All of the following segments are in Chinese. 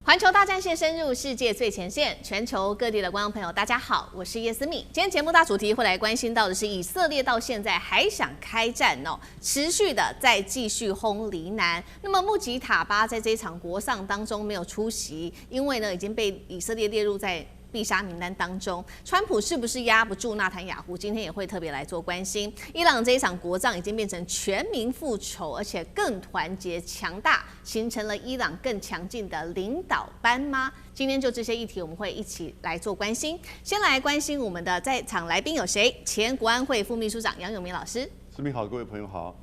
环球大战线深入世界最前线，全球各地的观众朋友，大家好，我是叶思敏。今天节目大主题会来关心到的是，以色列到现在还想开战哦，持续的在继续轰黎南。那么穆吉塔巴在这一场国丧当中没有出席，因为呢已经被以色列列入在必杀名单当中，川普是不是压不住纳坦雅胡？今天也会特别来做关心。伊朗这一场国葬已经变成全民复仇，而且更团结强大，形成了伊朗更强劲的领导班吗？今天就这些议题，我们会一起来做关心。先来关心我们的在场来宾有谁？前国安会副秘书长杨永明老师，思敏好，各位朋友好。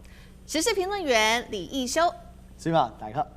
时事评论员李义修，思敏好，大家好。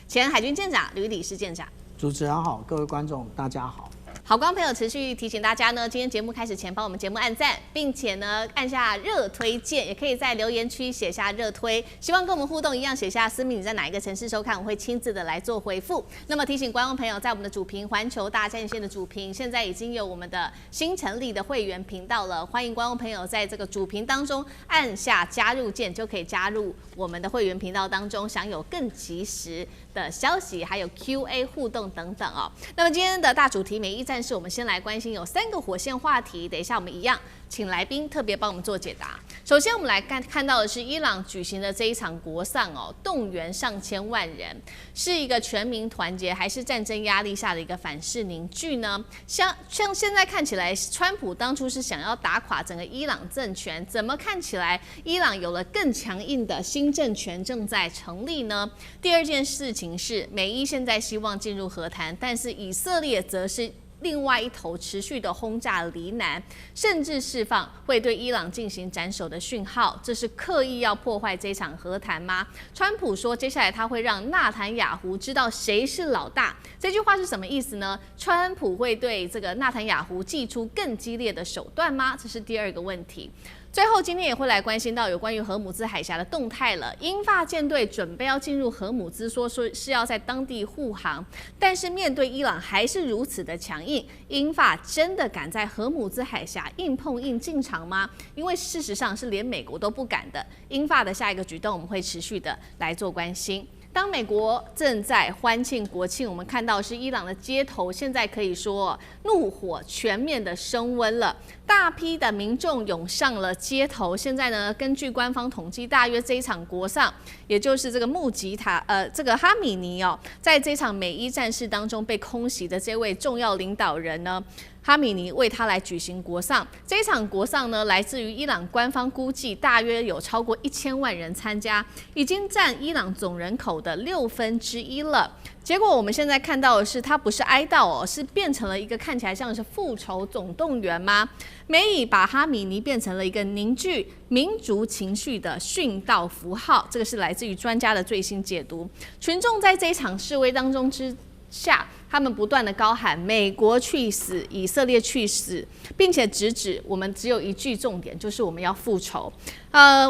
前海军舰长吕礼士舰长，主持人好，各位观众大家好。好，观众朋友持续提醒大家呢，今天节目开始前帮我们节目按赞，并且呢按下热推键，也可以在留言区写下热推，希望跟我们互动一样，写下思敏你在哪一个城市收看，我会亲自的来做回复。那么提醒观众朋友，在我们的主频环球大战线的主频，现在已经有我们的新成立的会员频道了，欢迎观众朋友在这个主频当中按下加入键，就可以加入我们的会员频道当中，享有更及时的消息，还有 Q&A 互动等等哦。那么今天的大主题美伊战士，我们先来关心有3个火线话题，等一下我们一样请来宾特别帮我们做解答。首先我们来看到的是伊朗举行的这一场国丧哦，动员上千万人，是一个全民团结，还是战争压力下的一个反噬凝聚呢？像现在看起来，川普当初是想要打垮整个伊朗政权，怎么看起来伊朗有了更强硬的新政权正在成立呢？第二件事情是，美伊现在希望进入和谈，但是以色列则是另外一头持续的轰炸黎南，甚至释放会对伊朗进行斩首的讯号，这是刻意要破坏这场和谈吗？川普说，接下来他会让纳坦雅胡知道谁是老大。这句话是什么意思呢？川普会对这个纳坦雅胡祭出更激烈的手段吗？这是第二个问题。最后，今天也会来关心到有关于荷姆兹海峡的动态了。英法舰队准备要进入荷姆兹，说是要在当地护航，但是面对伊朗还是如此的强硬，英法真的敢在荷姆兹海峡硬碰硬进场吗？因为事实上是连美国都不敢的。英法的下一个举动，我们会持续的来做关心。当美国正在欢庆国庆，我们看到是伊朗的街头现在可以说怒火全面的升温了，大批的民众涌上了街头。现在呢，根据官方统计，大约这一场国丧，也就是这个穆吉塔这个哈米尼哦，在这场美伊战事当中被空袭的这位重要领导人呢，哈米尼为他来举行国丧。这一场国丧呢，来自于伊朗官方估计，大约有超过1000万人参加，已经占伊朗总人口的1/6了。结果我们现在看到的是，它不是哀悼哦，是变成了一个看起来像是复仇总动员吗？美以把哈米尼变成了一个凝聚民族情绪的殉道符号，这个是来自于专家的最新解读。群众在这一场示威当中之下，他们不断的高喊美国去死，以色列去死，并且直指我们只有一句重点，就是我们要复仇。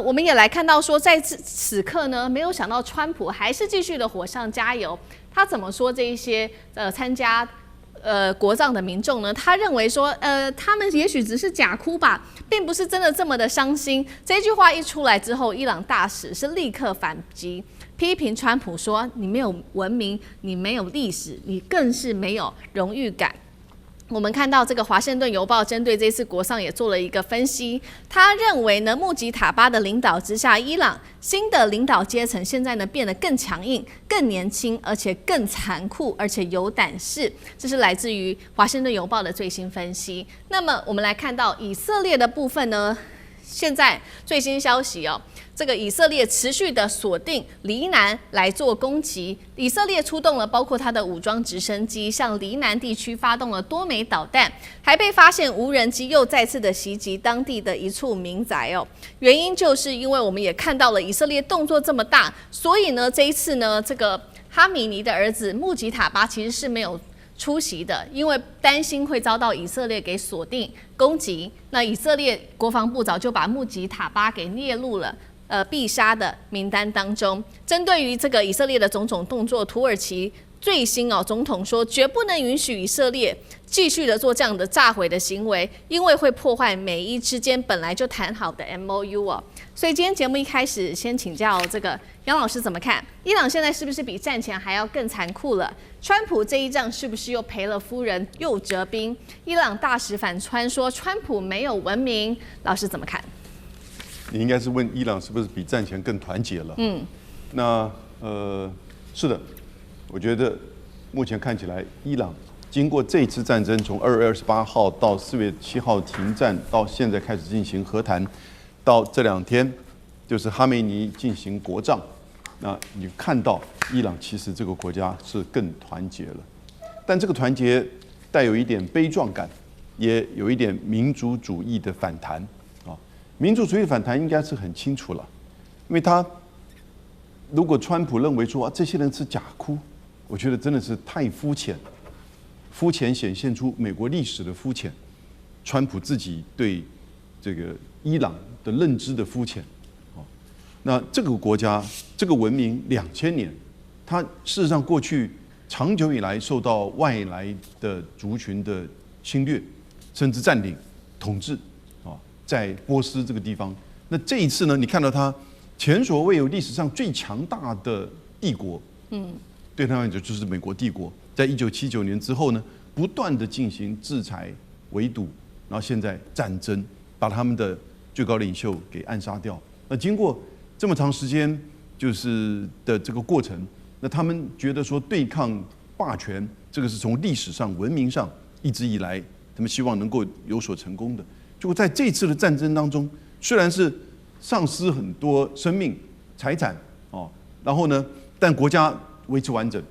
我们也来看到说，在此刻呢，没有想到川普还是继续的火上加油。他怎么说这一些参加国葬的民众呢？他认为说，他们也许只是假哭吧，并不是真的这么的伤心。这句话一出来之后，伊朗大使是立刻反击，批评川普说：“你没有文明，你没有历史，你更是没有荣誉感。”我们看到这个《华盛顿邮报》针对这次国丧也做了一个分析，他认为呢，穆吉塔巴的领导之下，伊朗新的领导阶层现在呢变得更强硬、更年轻，而且更残酷，而且有胆识。这是来自于《华盛顿邮报》的最新分析。那么我们来看到以色列的部分呢，现在最新消息哦。这个以色列持续的锁定黎南来做攻击，以色列出动了包括它的武装直升机，向黎南地区发动了多枚导弹，还被发现无人机又再次的袭击当地的一处民宅哦。原因就是因为我们也看到了以色列动作这么大，所以呢这一次呢，这个哈米尼的儿子穆吉塔巴其实是没有出席的，因为担心会遭到以色列给锁定攻击。那以色列国防部早就把穆吉塔巴给列入了必杀的名单当中。针对于这个以色列的种种动作，土耳其最新总统说绝不能允许以色列继续的做这样的炸毁的行为，因为会破坏美伊之间本来就谈好的 MOU 所以今天节目一开始，先请教这个杨老师怎么看？伊朗现在是不是比战前还要更残酷了？川普这一仗是不是又赔了夫人又折兵？伊朗大使反川说川普没有文明，老师怎么看？你应该是问伊朗是不是比战前更团结了？那是的，我觉得目前看起来，伊朗经过这次战争，从2月28号到4月7号停战，到现在开始进行和谈。到这2天，就是哈梅尼进行国葬，那你看到伊朗其实这个国家是更团结了，但这个团结带有一点悲壮感，也有一点民族主义的反弹啊。民族主义的反弹应该是很清楚了，因为他如果川普认为说这些人是假哭，我觉得真的是太肤浅，肤浅显现出美国历史的肤浅，川普自己对这个伊朗的认知的肤浅，那这个国家这个文明2000年，它事实上过去长久以来受到外来的族群的侵略，甚至占领、统治，在波斯这个地方。那这一次呢，你看到它前所未有历史上最强大的帝国，对他们讲就是美国帝国，在1979年之后呢，不断的进行制裁、围堵，然后现在战争，把他们的最高领袖给暗杀掉。那经过这么长时间就是的这个过程，那他们觉得说对抗霸权，这个是从历史上、文明上一直以来他们希望能够有所成功的。结果在这次的战争当中，虽然是丧失很多生命、财产然后呢，但国家维持完整，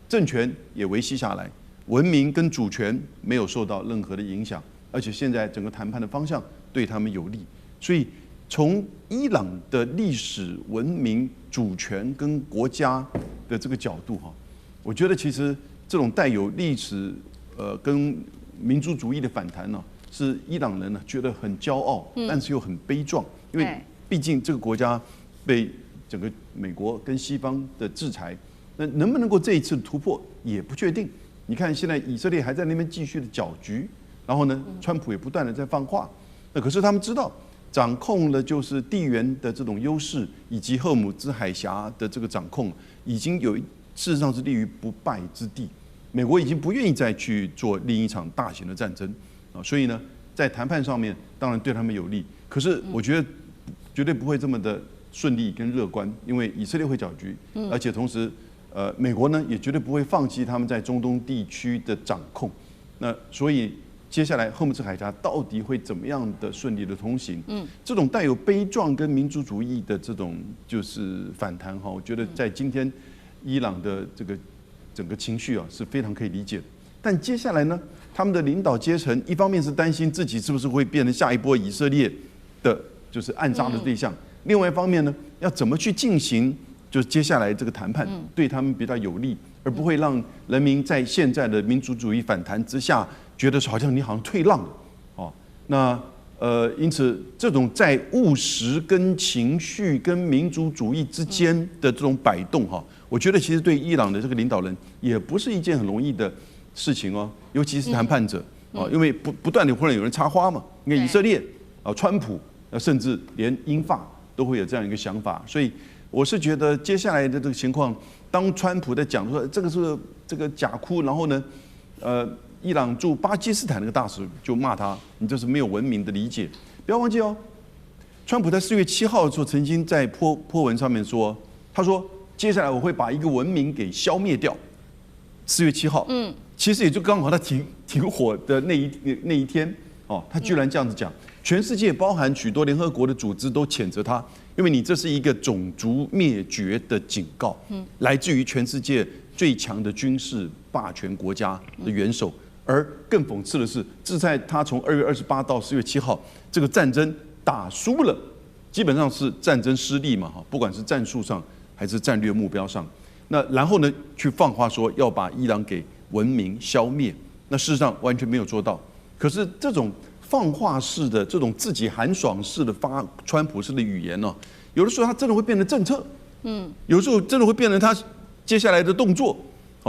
政权也维系下来，文明跟主权没有受到任何的影响，而且现在整个谈判的方向对他们有利。所以从伊朗的历史文明、主权跟国家的这个角度我觉得其实这种带有历史跟民族主义的反弹呢，是伊朗人呢觉得很骄傲，但是又很悲壮，因为毕竟这个国家被整个美国跟西方的制裁，那能不能够这一次突破也不确定。你看现在以色列还在那边继续的搅局，然后呢，川普也不断的在放话，那可是他们知道。掌控了就是地缘的这种优势，以及赫姆兹海峡的这个掌控，已经有事实上是立于不败之地。美国已经不愿意再去做另一场大型的战争所以呢，在谈判上面当然对他们有利，可是我觉得绝对不会这么的顺利跟乐观，因为以色列会搅局，而且同时美国呢也绝对不会放弃他们在中东地区的掌控。那所以。接下来，赫姆兹海峡到底会怎么样的顺利的通行？这种带有悲壮跟民族主义的这种就是反弹我觉得在今天伊朗的这个整个情绪是非常可以理解的。但接下来呢，他们的领导阶层一方面是担心自己是不是会变成下一波以色列的就是暗杀的对象，另外一方面呢，要怎么去进行就是接下来这个谈判对他们比较有利，而不会让人民在现在的民族主义反弹之下。觉得好像你好像退让了那因此这种在务实跟情绪跟民族主义之间的这种摆动我觉得其实对伊朗的这个领导人也不是一件很容易的事情尤其是谈判者因为不断的会有人插花嘛，因为以色列川普甚至连英法都会有这样一个想法，所以我是觉得接下来的这个情况，当川普在讲说这个是这个假哭，然后呢伊朗驻巴基斯坦那个大使就骂他，你这是没有文明的理解。不要忘记川普在4月7号的时候曾经在波文上面说，他说接下来我会把一个文明给消灭掉。4月7号，其实也就刚好他停火的那一天他居然这样子讲，全世界包含许多联合国的组织都谴责他，因为你这是一个种族灭绝的警告，来自于全世界最强的军事霸权国家的元首。而更讽刺的是，这在他从2月28到4月7号这个战争打输了，基本上是战争失利嘛，不管是战术上还是战略目标上。那然后呢，去放话说要把伊朗给文明消灭，那事实上完全没有做到。可是这种放话式的、这种自己寒爽式的发川普式的语言有的时候他真的会变成政策，有时候真的会变成他接下来的动作。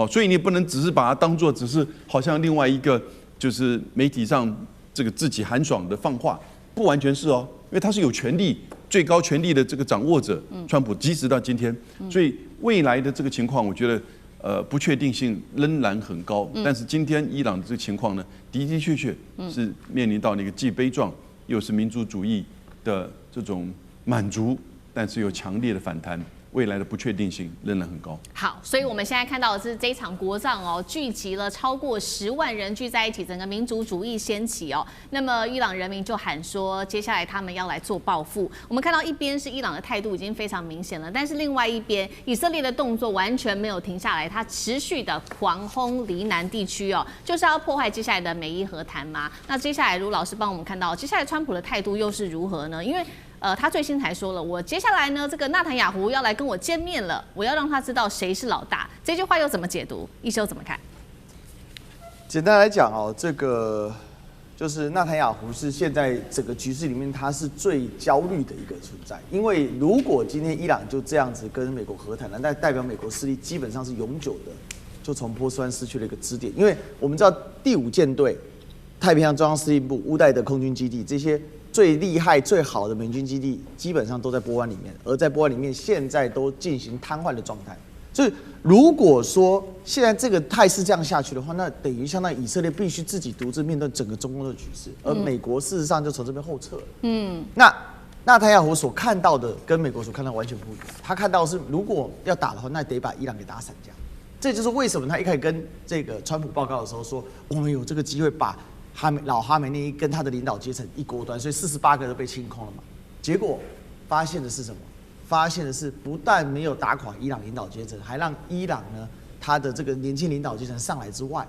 所以你也不能只是把它当作只是好像另外一个就是媒体上这个自己寒爽的放话，不完全是因为他是有权利最高权力的这个掌握者，川普，即使到今天，所以未来的这个情况，我觉得不确定性仍然很高。但是今天伊朗的这个情况呢，的的确确是面临到那个既悲壮又是民族主义的这种满足，但是又强烈的反弹。未来的不确定性仍然很高。好，所以我们现在看到的是这一场国葬哦，聚集了超过10万人聚在一起，整个民族主义掀起哦。那么伊朗人民就喊说，接下来他们要来做报复。我们看到一边是伊朗的态度已经非常明显了，但是另外一边以色列的动作完全没有停下来，它持续的狂轰黎南地区哦，就是要破坏接下来的美伊和谈嘛。那接下来如老师帮我们看到，接下来川普的态度又是如何呢？因为他最新才说了，我接下来呢，这个纳坦雅胡要来跟我见面了，我要让他知道谁是老大。这句话又怎么解读？一休怎么看？简单来讲哦，这个就是纳坦雅胡是现在整个局势里面他是最焦虑的一个存在，因为如果今天伊朗就这样子跟美国和谈了，那代表美国势力基本上是永久的就从波斯湾失去了一个支点，因为我们知道第5舰队、太平洋中央司令部、乌代德空军基地这些最厉害、最好的美军基地基本上都在波湾里面，而在波湾里面现在都进行瘫痪的状态。所以，如果说现在这个态势这样下去的话，那等于相当于以色列必须自己独自面对整个中东的局势，而美国事实上就从这边后撤了。那纳坦雅胡所看到的跟美国所看到完全不一样，他看到的是如果要打的话，那得把伊朗给打散架。这就是为什么他一开始跟这个川普报告的时候说，我们有这个机会把老哈梅内伊跟他的领导阶层一锅端，所以48个都被清空了嘛。结果发现的是什么？发现的是不但没有打垮伊朗领导阶层，还让伊朗呢他的这个年轻领导阶层上来之外，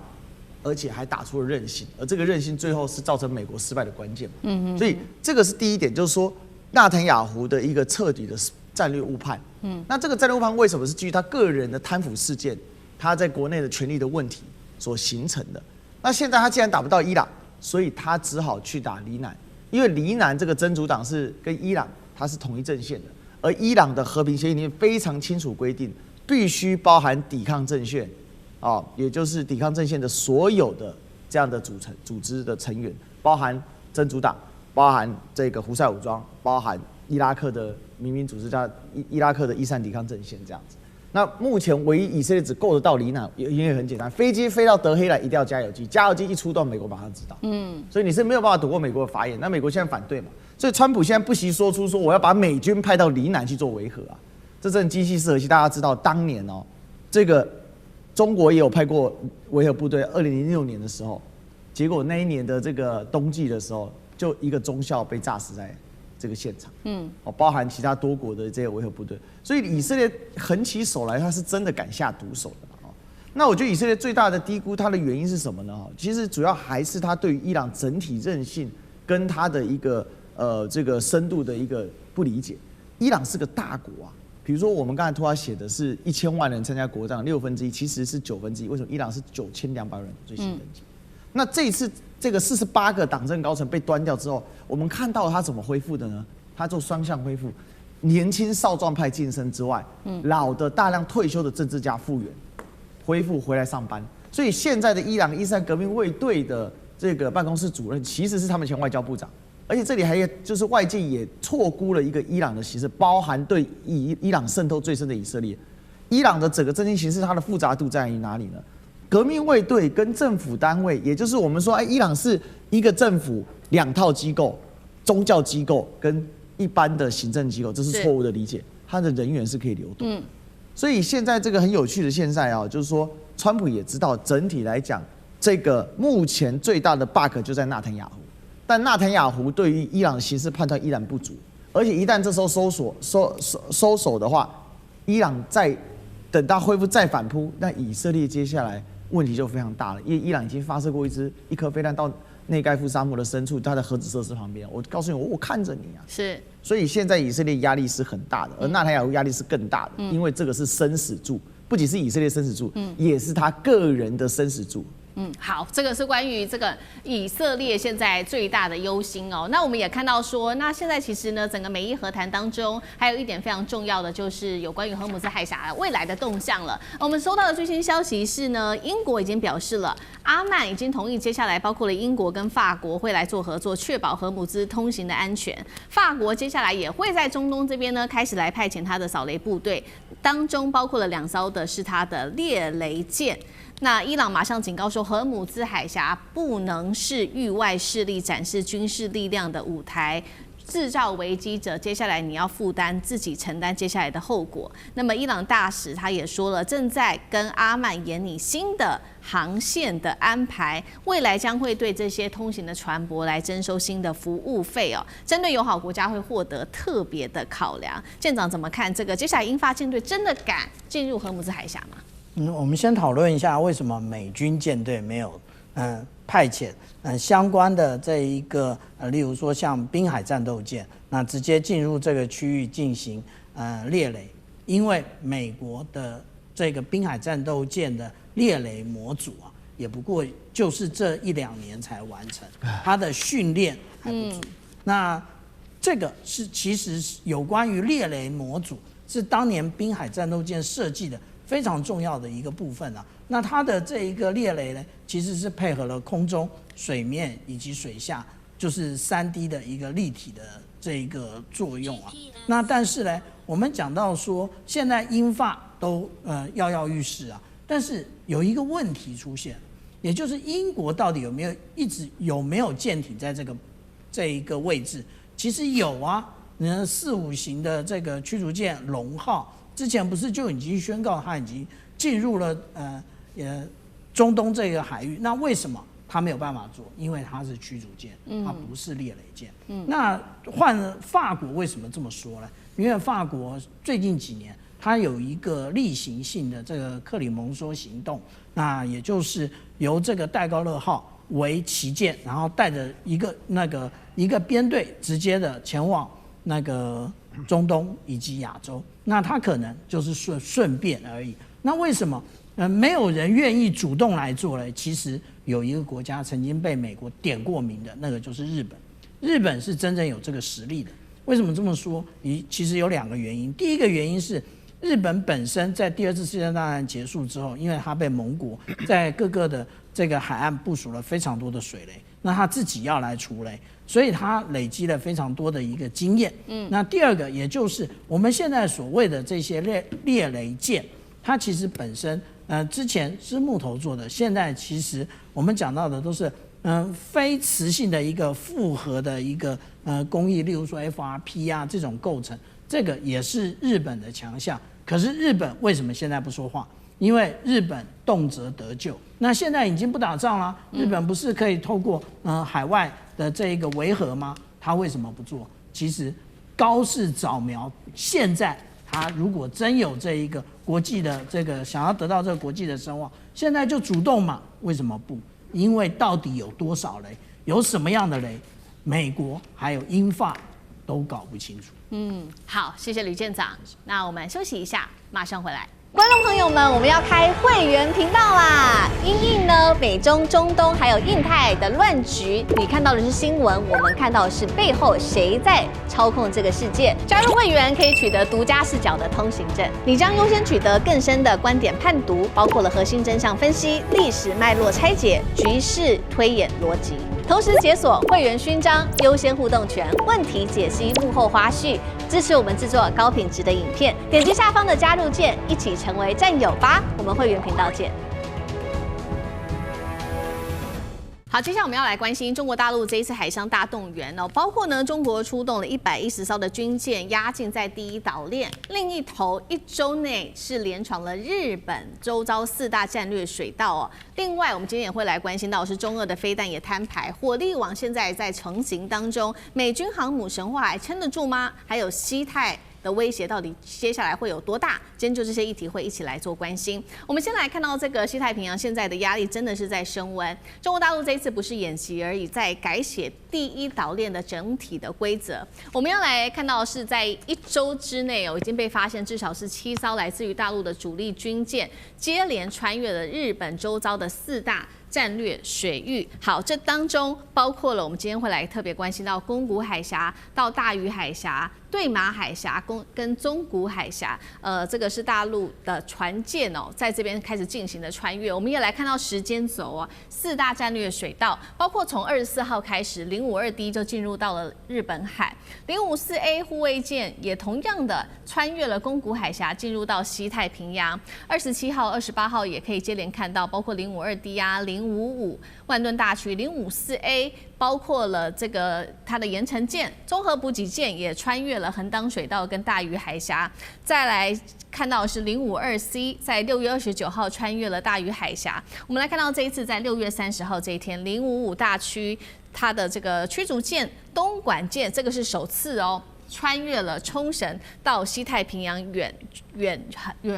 而且还打出了韧性，而这个韧性最后是造成美国失败的关键嘛。所以这个是第一点，就是说纳坦雅胡的一个彻底的战略误判。那这个战略误判为什么是基于他个人的贪腐事件，他在国内的权力的问题所形成的？那现在他既然打不到伊朗，所以他只好去打黎南，因为黎南这个真主党是跟伊朗它是同一阵线的，而伊朗的和平协议里面非常清楚规定，必须包含抵抗阵线，也就是抵抗阵线的所有的这样的组织的成员，包含真主党，包含这个胡塞武装，包含伊拉克的民兵组织叫伊拉克的伊斯兰抵抗阵线这样子。那目前唯一以色列只够得到黎南，因为很简单，飞机飞到德黑兰一定要加油机，加油机一出动，美国马上知道。所以你是没有办法躲过美国的法眼。那美国现在反对嘛，所以川普现在不惜说出说我要把美军派到黎南去做维和啊，这真的机器式核心。大家知道当年这个中国也有派过维和部队，2006年的时候，结果那一年的这个冬季的时候，就一个中校被炸死在这个现场，包含其他多国的这些维和部队，所以以色列横起手来，他是真的敢下毒手的。那我觉得以色列最大的低估它的原因是什么呢？其实主要还是他对于伊朗整体韧性跟他的一个这个深度的一个不理解。伊朗是个大国啊，比如说我们刚才图他写的是1000万人参加国葬，1/6，其实是1/9。为什么伊朗是9200人最新登记？那这一次这个48个党政高层被端掉之后，我们看到他怎么恢复的呢？他做双向恢复，年轻少壮派晋升之外，老的大量退休的政治家复原，恢复回来上班。所以现在的伊朗伊斯兰革命卫队的这个办公室主任其实是他们前外交部长，而且这里还就是外界也错估了一个伊朗的形势，包含对伊朗渗透最深的以色列。伊朗的整个政经形势它的复杂度在于哪里呢？革命卫队跟政府单位，也就是我们说，伊朗是一个政府2套机构，宗教机构跟一般的行政机构，这是错误的理解。它的人员是可以流动。所以现在这个很有趣的现在就是说，川普也知道，整体来讲，这个目前最大的 bug 就在纳坦雅胡。但纳坦雅胡对于伊朗的形势判断依然不足，而且一旦这时候收手的话，伊朗再等到恢复再反扑，那以色列接下来问题就非常大了，因为伊朗已经发射过一颗飞弹到内盖夫沙漠的深处，它的核子设施旁边。我告诉你，我看着你啊。是。所以现在以色列压力是很大的，而纳坦雅胡压力是更大的，因为这个是生死柱，不仅是以色列生死柱，也是他个人的生死柱。好，这个是关于这个以色列现在最大的忧心哦。那我们也看到说，那现在其实呢，整个美伊和谈当中，还有一点非常重要的就是有关于荷姆兹海峡未来的动向了。我们收到的最新消息是呢，英国已经表示了，阿曼已经同意接下来包括了英国跟法国会来做合作，确保荷姆兹通行的安全。法国接下来也会在中东这边呢开始来派遣他的扫雷部队，当中包括了2艘的是他的猎雷舰。那伊朗马上警告说，荷姆兹海峡不能是域外势力展示军事力量的舞台，制造危机者，接下来你要负担自己承担接下来的后果。那么伊朗大使他也说了，正在跟阿曼研拟新的航线的安排，未来将会对这些通行的船舶来征收新的服务费哦。针对友好国家会获得特别的考量。舰长怎么看这个？接下来英法舰队真的敢进入荷姆兹海峡吗？我们先讨论一下为什么美军舰队没有派遣相关的这一个例如说像滨海战斗舰，那直接进入这个区域进行猎雷，因为美国的这个滨海战斗舰的猎雷模组啊，也不过就是这1-2年才完成，它的训练还不足。那这个是其实有关于猎雷模组，是当年滨海战斗舰设计的非常重要的一个部分啊。那它的这一个猎雷呢，其实是配合了空中、水面以及水下，就是 3D 的一个立体的这一个作用啊。那但是呢，我们讲到说，现在英法都跃跃欲试啊，但是有一个问题出现，也就是英国到底有没有舰艇在这一个位置？其实有啊，4-5型的这个驱逐舰龙号。之前不是就已经宣告它已经进入了中东这个海域？那为什么它没有办法做？因为它是驱逐舰，它不是猎雷舰。那换了法国为什么这么说呢？因为法国最近几年它有一个例行性的这个克里蒙梭行动，那也就是由这个戴高乐号为旗舰，然后带着一个编队直接的前往那个中东以及亚洲。那它可能就是顺便而已。那为什么没有人愿意主动来做呢？其实有一个国家曾经被美国点过名的，那个就是日本。日本是真正有这个实力的。为什么这么说？其实有2个原因。第一个原因是日本本身在第2次世界大战结束之后，因为它被盟国在各个的这个海岸部署了非常多的水雷，那它自己要来除雷，所以它累积了非常多的一个经验。那第2个，也就是我们现在所谓的这些猎雷舰，它其实本身之前是木头做的，现在其实我们讲到的都是非磁性的一个复合的一个工艺，例如说 FRP 啊这种构成，这个也是日本的强项。可是日本为什么现在不说话？因为日本动辄得咎，那现在已经不打仗了，日本不是可以透过海外的这一个维和吗？他为什么不做？其实高市早苗，现在他如果真有这一个国际的这个想要得到这个国际的声望，现在就主动嘛？为什么不？因为到底有多少雷，有什么样的雷，美国还有英法都搞不清楚。好，谢谢吕舰长。那我们休息一下，马上回来。观众朋友们，我们要开会员频道啦！因应呢美中、中东还有印太的乱局，你看到的是新闻，我们看到的是背后谁在操控这个世界。加入会员可以取得独家视角的通行证，你将优先取得更深的观点判读，包括了核心真相分析、历史脉络拆解、局势推演逻辑。同时解锁会员勋章、优先互动权、问题解析、幕后花絮，支持我们制作高品质的影片。点击下方的加入键，一起成为战友吧！我们会员频道见。好，接下来我们要来关心中国大陆这一次海上大动员哦，包括呢中国出动了110艘的军舰压境在第一岛链，另一头1周内是连闯了日本周遭4大战略水道哦。另外，我们今天也会来关心到是中俄的飞弹也摊牌，火力网现在在成型当中，美军航母神话还撑得住吗？还有西太的威胁到底接下来会有多大？今天就这些议题会一起来做关心。我们先来看到这个西太平洋现在的压力真的是在升温。中国大陆这一次不是演习而已，在改写第一岛链的整体的规则。我们要来看到的是在1周之内已经被发现至少是7艘来自于大陆的主力军舰接连穿越了日本周遭的4大战略水域。好，这当中包括了我们今天会来特别关心到宫古海峡到大隅海峡、对马海峡跟宗谷海峡，这个是大陆的船舰在这边开始进行的穿越。我们也来看到时间轴4大战略水道，包括从24号开始052D 就进入到了日本海，054A 护卫舰也同样的穿越了宫古海峡进入到西太平洋。27号、28号也可以接连看到，包括052D 啊、055万吨大驱、054A。包括了这个它的盐城舰、综合补给舰也穿越了横当水道跟大隅海峡。再来看到的是052C 在6月29号穿越了大隅海峡。我们来看到这一次在6月30号这一天，055大驱它的这个驱逐舰东莞舰，这个是首次穿越了冲绳到西太平洋远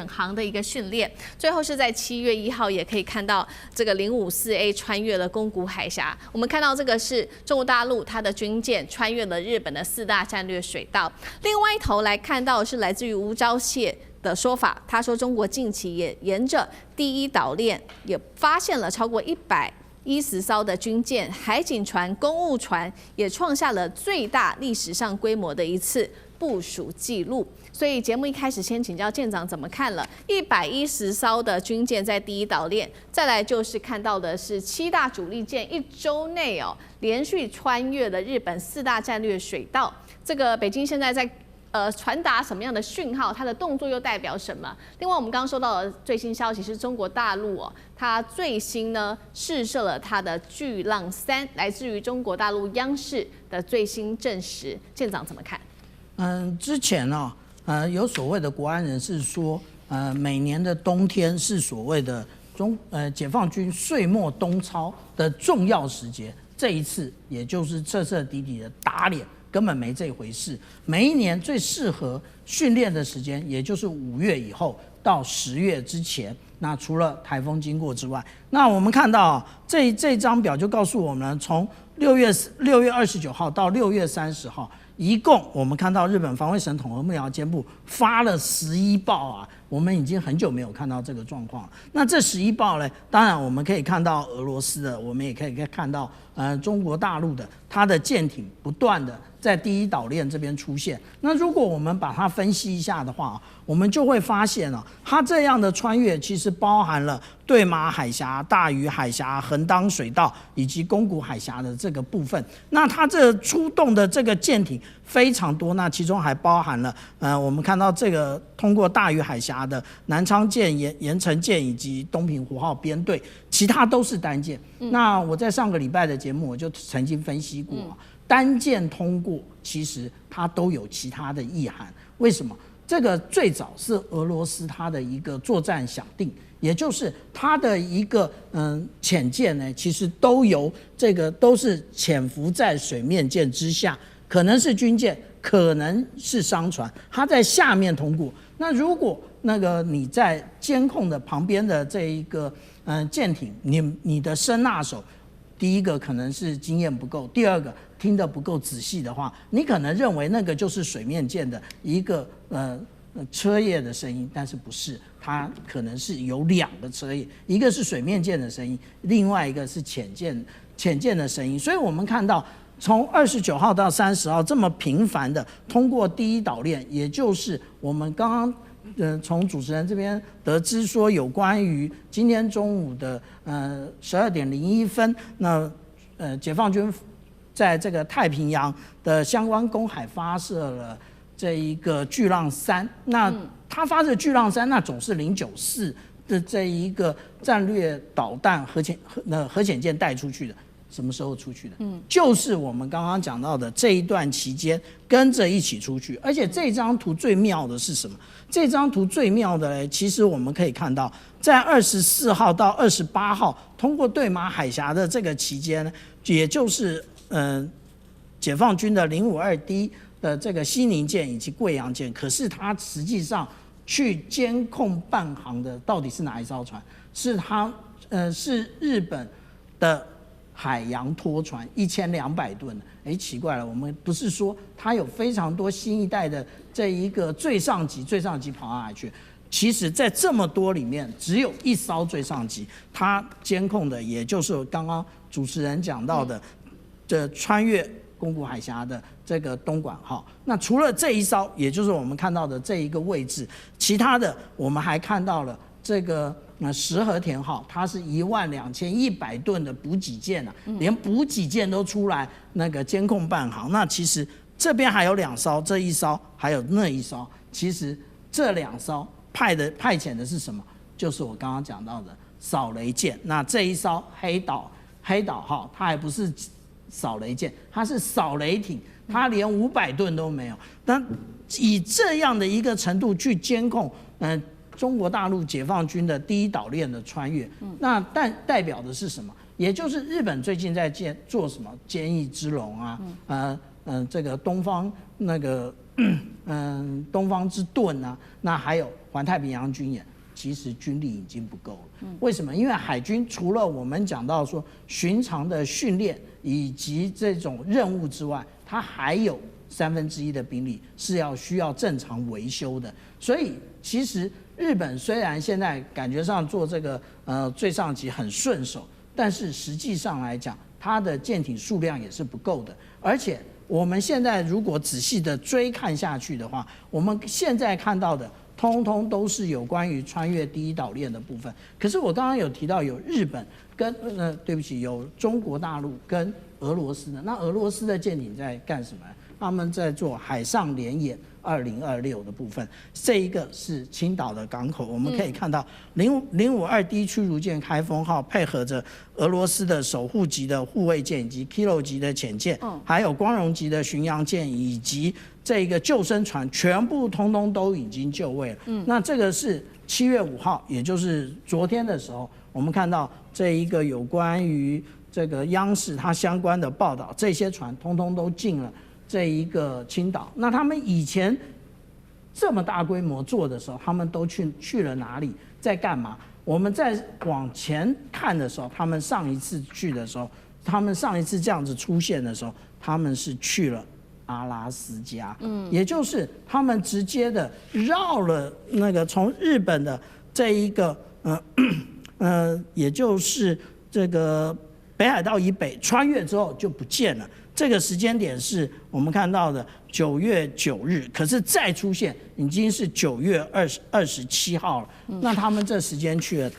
航的一个训练。最后是在7月1号也可以看到这个054A 穿越了宫古海峡。我们看到这个是中国大陆它的军舰穿越了日本的4大战略水道。另外一头来看到的是来自于吴钊燮的说法，他说中国近期也沿着第一岛链也发现了超过110艘的军舰、海警船、公务船，也创下了最大历史上规模的一次部署记录。所以节目一开始先请教舰长怎么看了110艘的军舰在第一岛链，再来就是看到的是7大主力舰1周内连续穿越了日本4大战略水道。这个北京现在在传达什么样的讯号？它的动作又代表什么？另外，我们刚刚收到的最新消息是中国大陆它最新呢试射了它的巨浪3，来自于中国大陆央视的最新证实。舰长怎么看？之前有所谓的国安人士说，每年的冬天是所谓的解放军岁末冬操的重要时节，这一次也就是彻彻底底的打脸。根本没这回事。每一年最适合训练的时间，也就是5月以后到10月之前。那除了台风经过之外，那我们看到这张表就告诉我们，从6月29号到6月30号，一共我们看到日本防卫省统合幕僚监部发了11报我们已经很久没有看到这个状况了。那这11报呢，当然我们可以看到俄罗斯的，我们也可以看到中国大陆的，它的舰艇不断的在第一岛链这边出现。那如果我们把它分析一下的话，我们就会发现它这样的穿越其实包含了对马海峡、大隅海峡、横当水道以及宫古海峡的这个部分。那它这出动的这个舰艇非常多，那其中还包含了我们看到这个通过大隅海峡的南昌舰、盐城舰以及东平湖号编队，其他都是单舰。那我在上个礼拜的节目我就曾经分析过，单舰通过其实它都有其他的意涵。为什么？这个最早是俄罗斯它的一个作战想定，也就是它的一个潜舰呢，其实都是潜伏在水面舰之下，可能是军舰，可能是商船，它在下面通过。那如果你在监控的旁边的这一个舰艇，你的声纳手，第一个可能是经验不够，第二个听得不够仔细的话，你可能认为那个就是水面舰的一个车叶的声音，但是不是，它可能是有2个车叶，一个是水面舰的声音，另外一个是潜舰的声音。所以我们看到从29号到30号这么频繁的通过第一岛链，也就是我们刚刚从主持人这边得知说，有关于今天中午的12点01分，那解放军在这个太平洋的相关公海发射了这一个巨浪3。那他发射巨浪3，那总是094的这一个战略导弹核潜舰带出去的。什么时候出去的？就是我们刚刚讲到的这一段期间跟着一起出去。而且这张图最妙的是什么？这张图最妙的呢，其实我们可以看到，在24号到28号通过对马海峡的这个期间呢，也就是解放军的052D 的这个西宁舰以及贵阳舰，可是它实际上去监控伴航的到底是哪一艘船？是日本的海洋拖船1200吨。奇怪了，我们不是说它有非常多新一代的这一个最上级跑到哪里去？其实，在这么多里面，只有一艘最上级，它监控的也就是刚刚主持人讲到的，这穿越宫古海峡的这个东莞号。那除了这一艘，也就是我们看到的这一个位置，其他的我们还看到了这个石河田号，它是12100吨的补给舰啊，连补给舰都出来那个监控伴航。那其实这边还有2艘，这一艘还有那一艘，其实这2艘派遣的是什么？就是我刚刚讲到的扫雷舰。那这一艘黑岛号，它还不是扫雷舰，它是扫雷艇，它连500吨都没有。那以这样的一个程度去监控，中国大陆解放军的第一岛链的穿越，那代表的是什么？也就是日本最近在做什么坚毅之龙啊，这个东方东方之盾啊，那还有环太平洋军演，其实军力已经不够了。为什么？因为海军除了我们讲到说寻常的训练以及这种任务之外，它还有1/3的兵力是需要正常维修的。所以其实日本虽然现在感觉上做这个最上级很顺手，但是实际上来讲，它的舰艇数量也是不够的。而且我们现在如果仔细的追看下去的话，我们现在看到的通通都是有关于穿越第一岛链的部分。可是我刚刚有提到有日本跟对不起，有中国大陆跟俄罗斯的。那俄罗斯的舰艇在干什么？他们在做海上联演2026的部分，这一个是青岛的港口，我们可以看到052D 驱逐舰开封号配合着俄罗斯的守护级的护卫舰以及 Kilo 级的潜舰，还有光荣级的巡洋舰以及这个救生船，全部通通都已经就位了。那这个是7月5号，也就是昨天的时候，我们看到这一个有关于这个央视它相关的报道，这些船通通都进了这一个青岛。那他们以前这么大规模做的时候，他们都去了哪里，在干嘛？我们在往前看的时候，他们上一次去的时候，他们上一次这样子出现的时候，他们是去了阿拉斯加，也就是他们直接的绕了那个从日本的这一个也就是这个北海道以北穿越之后就不见了。这个时间点是我们看到的9月9日，可是再出现已经是9月27号了。那他们这时间去了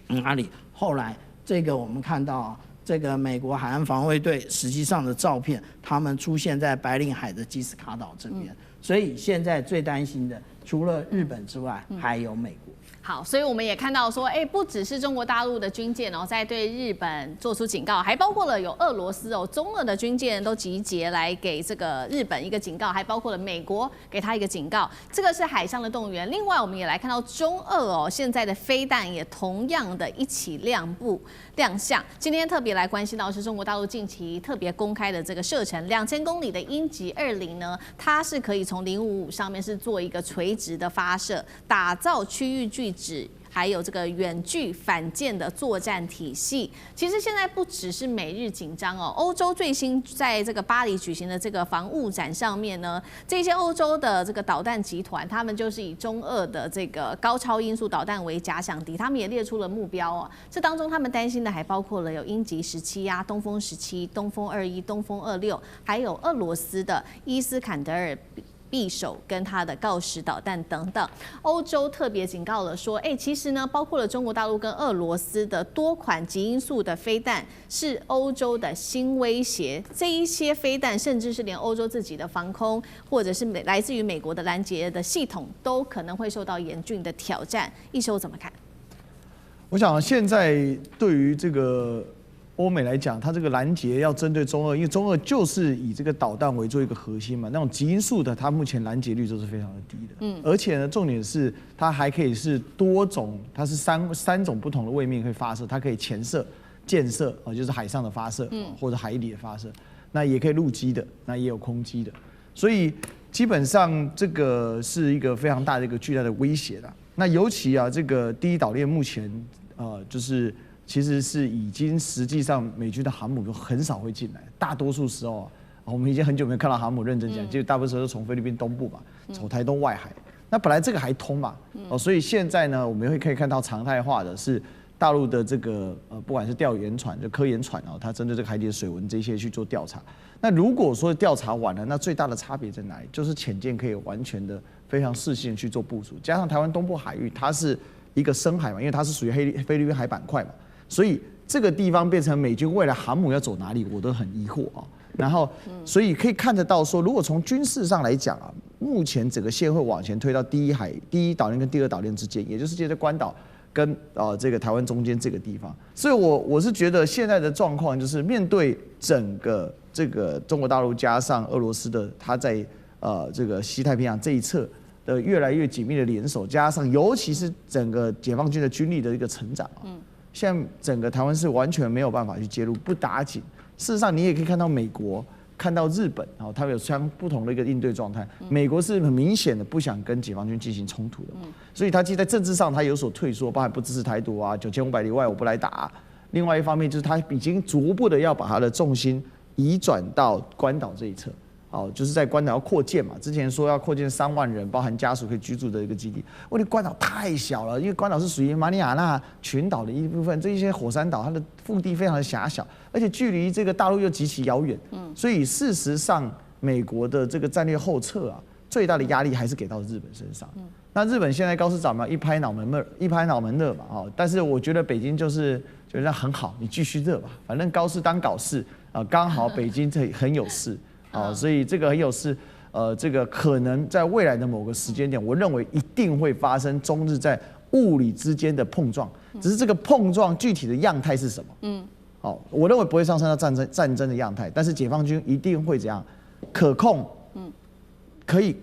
哪里？后来这个我们看到这个美国海岸防卫队实际上的照片，他们出现在白令海的基斯卡岛这边。所以现在最担心的除了日本之外，还有美国。好，所以我们也看到说，不只是中国大陆的军舰在对日本做出警告，还包括了有俄罗斯中俄的军舰都集结来给这个日本一个警告，还包括了美国给他一个警告。这个是海上的动员。另外，我们也来看到中俄现在的飞弹也同样的一起亮相。今天特别来关心到是中国大陆近期特别公开的这个射程2000公里的鹰击20呢，它是可以从055上面是做一个垂直的发射，打造区域拒止还有这个远距反舰的作战体系。其实现在不只是美日紧张欧洲最新在这个巴黎举行的这个防务展上面呢，这些欧洲的这个导弹集团，他们就是以中俄的这个高超音速导弹为假想敌，他们也列出了目标这当中他们担心的还包括了有鹰击17东风17、东风21、东风26，还有俄罗斯的伊斯坎德尔匕首跟它的锆石导弹等等。欧洲特别警告了说，其实呢，包括了中国大陆跟俄罗斯的多款极音速的飞弹是欧洲的新威胁。这一些飞弹甚至是连欧洲自己的防空或者是来自于美国的拦截的系统都可能会受到严峻的挑战。一休怎么看？我想现在对于这个欧美来讲，它这个拦截要针对中俄，因为中俄就是以这个导弹为做一个核心嘛，那种极音速的，它目前拦截率都是非常的低的。而且呢，重点是它还可以是多种，它是三种不同的位面可以发射，它可以潜射、舰射就是海上的发射，或者海底的发射，那也可以陆基的，那也有空基的。所以基本上这个是一个非常大的一个巨大的威胁啦。那尤其啊，这个第一岛链目前就是其实是已经实际上美军的航母都很少会进来，大多数时候啊，我们已经很久没有看到航母认真讲，就大部分时候都从菲律宾东部嘛，从台东外海。那本来这个还通嘛，所以现在呢，我们可以看到常态化的是大陆的这个不管是调研船就科研船哦，它针对这个海底的水文这些去做调查。那如果说调查完了，那最大的差别在哪里？就是潜舰可以完全的非常适性去做部署，加上台湾东部海域它是一个深海嘛，因为它是属于菲律宾海板块嘛，所以这个地方变成美军未来航母要走哪里，我都很疑惑啊。然后，所以可以看得到说，如果从军事上来讲啊，目前整个线会往前推到第一岛链跟第二岛链之间，也就是介在关岛跟这个台湾中间这个地方。所以我是觉得现在的状况就是面对整个这个中国大陆加上俄罗斯的它在这个西太平洋这一侧的越来越紧密的联手，加上尤其是整个解放军的军力的一个成长啊，现在整个台湾是完全没有办法去介入，不打紧。事实上，你也可以看到美国、看到日本，然后他们有相不同的一个应对状态。美国是很明显的不想跟解放军进行冲突的，所以他其实在政治上他有所退缩，包含不支持台独啊，9500里外我不来打。另外一方面就是他已经逐步的要把他的重心移转到关岛这一侧。就是在关岛要扩建嘛，之前说要扩建3万人，包含家属可以居住的一个基地。问题关岛太小了，因为关岛是属于马里亚纳群岛的一部分，这一些火山岛它的腹地非常的狭小，而且距离这个大陆又极其遥远。所以事实上，美国的这个战略后撤啊，最大的压力还是给到日本身上。那日本现在高市早苗一拍脑门热嘛，但是我觉得北京就是觉得很好，你继续热吧，反正高市当搞事啊，刚好北京这很有事。所以这个很有事，这个可能在未来的某个时间点，我认为一定会发生中日在物理之间的碰撞，只是这个碰撞具体的样态是什么？我认为不会上升到战争的样态，但是解放军一定会怎样可控，可以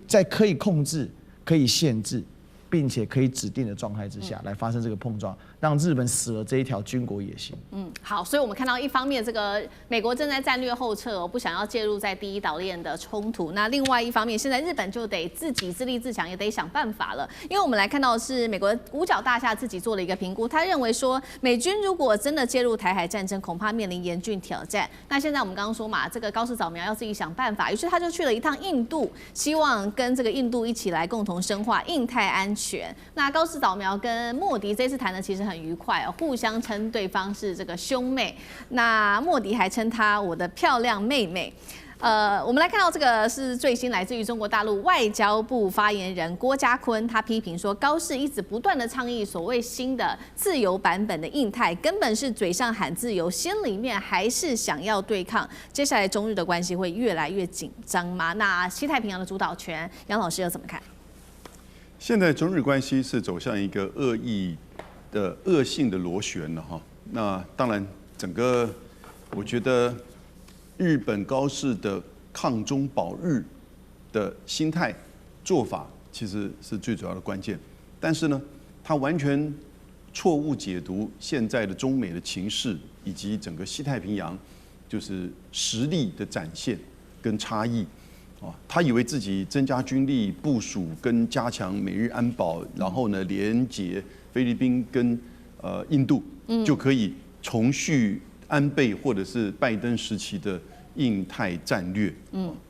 控制、可以限制，并且可以指定的状态之下来发生这个碰撞，让日本死了这一条军国野心。好，所以我们看到一方面，这个美国正在战略后撤，不想要介入在第一岛链的冲突。那另外一方面，现在日本就得自己自立自强，也得想办法了。因为我们来看到的是美国五角大厦自己做了一个评估，他认为说，美军如果真的介入台海战争，恐怕面临严峻挑战。那现在我们刚刚说嘛，这个高市早苗要自己想办法，于是他就去了一趟印度，希望跟这个印度一起来共同深化印太安全。那高市早苗跟莫迪这次谈的其实很愉快哦，互相称对方是这个兄妹。那莫迪还称她我的漂亮妹妹。我们来看到这个是最新来自于中国大陆外交部发言人郭家坤，他批评说高市一直不断的倡议所谓新的自由版本的印太，根本是嘴上喊自由，心里面还是想要对抗。接下来中日的关系会越来越紧张吗？那西太平洋的主导权，杨老师又怎么看？现在中日关系是走向一个恶性的螺旋了哈。那当然，整个我觉得日本高市的抗中保日的心态做法，其实是最主要的关键。但是呢，他完全错误解读现在的中美的情势，以及整个西太平洋就是实力的展现跟差异。他以为自己增加军力部署跟加强美日安保，然后呢连结菲律宾跟印度，就可以重续安倍或者是拜登时期的印太战略。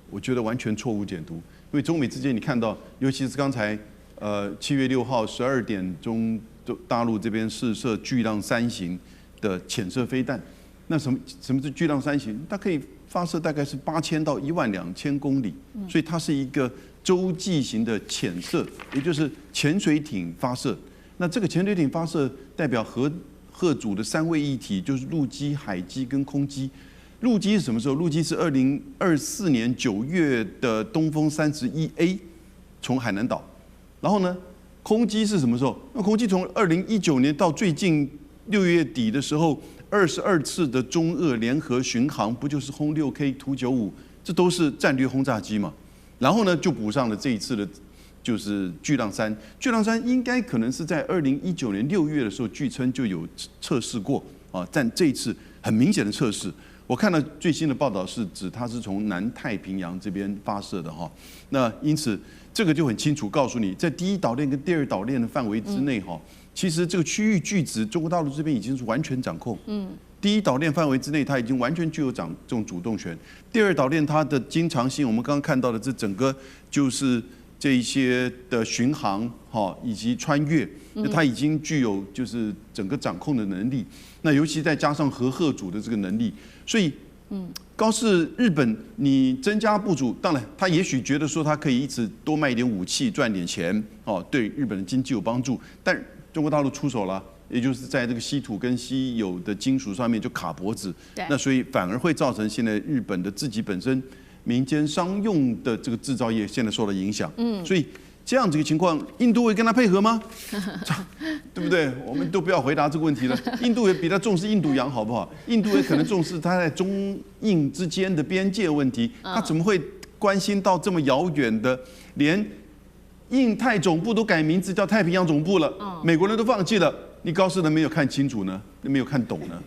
我觉得完全错误解读，因为中美之间你看到，尤其是刚才7月6号12点钟，大陆这边试射巨浪3型的潜射飞弹，那什么是巨浪3型？它可以发射大概是8000到12000公里，所以它是一个洲际型的潜射，也就是潜水艇发射。那这个潜水艇发射代表核组的3位一体，就是陆基、海基跟空基。陆基是什么时候？陆基是2024年9月的东风31A 从海南岛，然后呢，空基是什么时候？那空基从2019年到最近6月底的时候。22次的中俄联合巡航，不就是轰6K、图95，这都是战略轰炸机嘛？然后呢，就补上了这一次的，就是巨浪3。巨浪3应该可能是在2019年6月的时候，据称就有测试过啊，但这一次很明显的测试。我看到最新的报道是指它是从南太平洋这边发射的哈，那因此这个就很清楚告诉你，在第一岛链跟第二岛链的范围之内哈，其实这个区域距值中国大陆这边已经是完全掌控。第一岛链范围之内，它已经完全具有这种主动权。第二岛链它的经常性，我们刚刚看到的这整个就是这一些的巡航哈以及穿越，它已经具有就是整个掌控的能力。那尤其再加上核贺主的这个能力。所以，高市日本你增加部署，当然他也许觉得说他可以一直多卖一点武器赚点钱，哦，对日本的经济有帮助。但中国大陆出手了，也就是在这个稀土跟稀有的金属上面就卡脖子，那所以反而会造成现在日本的自己本身民间商用的这个制造业现在受到影响。所以这样子一个情况，印度会跟他配合吗？对不对？我们都不要回答这个问题了。印度也比他重视印度洋，好不好？印度也可能重视他在中印之间的边界问题，他怎么会关心到这么遥远的，连印太总部都改名字叫太平洋总部了，美国人都放弃了，你高市人没有看清楚呢，没有看懂呢？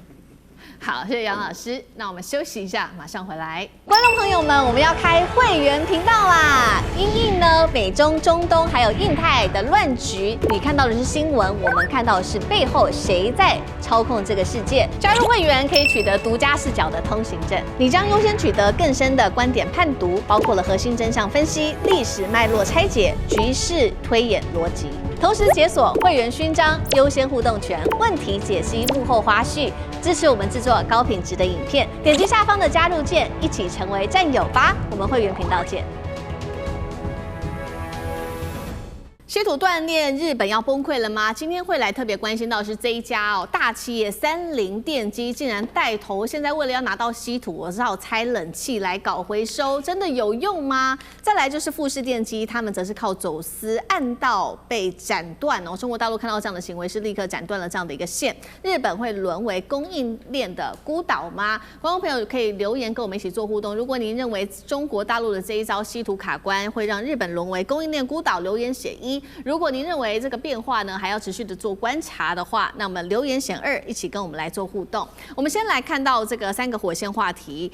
好，谢谢杨老师。那我们休息一下，马上回来。观众朋友们，我们要开会员频道啦！因应呢美中、中东还有印太的乱局，你看到的是新闻，我们看到的是背后谁在操控这个世界。加入会员可以取得独家视角的通行证，你将优先取得更深的观点判读，包括了核心真相分析、历史脉络拆解、局势推演逻辑。同时解锁会员勋章、优先互动权、问题解析、幕后花絮，支持我们制作高品质的影片。点击下方的加入键，一起成为战友吧！我们会员频道见。稀土断裂，日本要崩溃了吗？今天会来特别关心到是这一家大企业三菱电机竟然带头，现在为了要拿到稀土，我只好拆冷气来搞回收，真的有用吗？再来就是富士电机，他们则是靠走私暗道被斩断哦。中国大陆看到这样的行为，是立刻斩断了这样的一个线。日本会沦为供应链的孤岛吗？观众朋友可以留言跟我们一起做互动。如果您认为中国大陆的这一招稀土卡关会让日本沦为供应链孤岛，留言写1。如果您认为这个变化呢还要持续的做观察的话，那我们留言选2，一起跟我们来做互动。我们先来看到这个3个火线话题。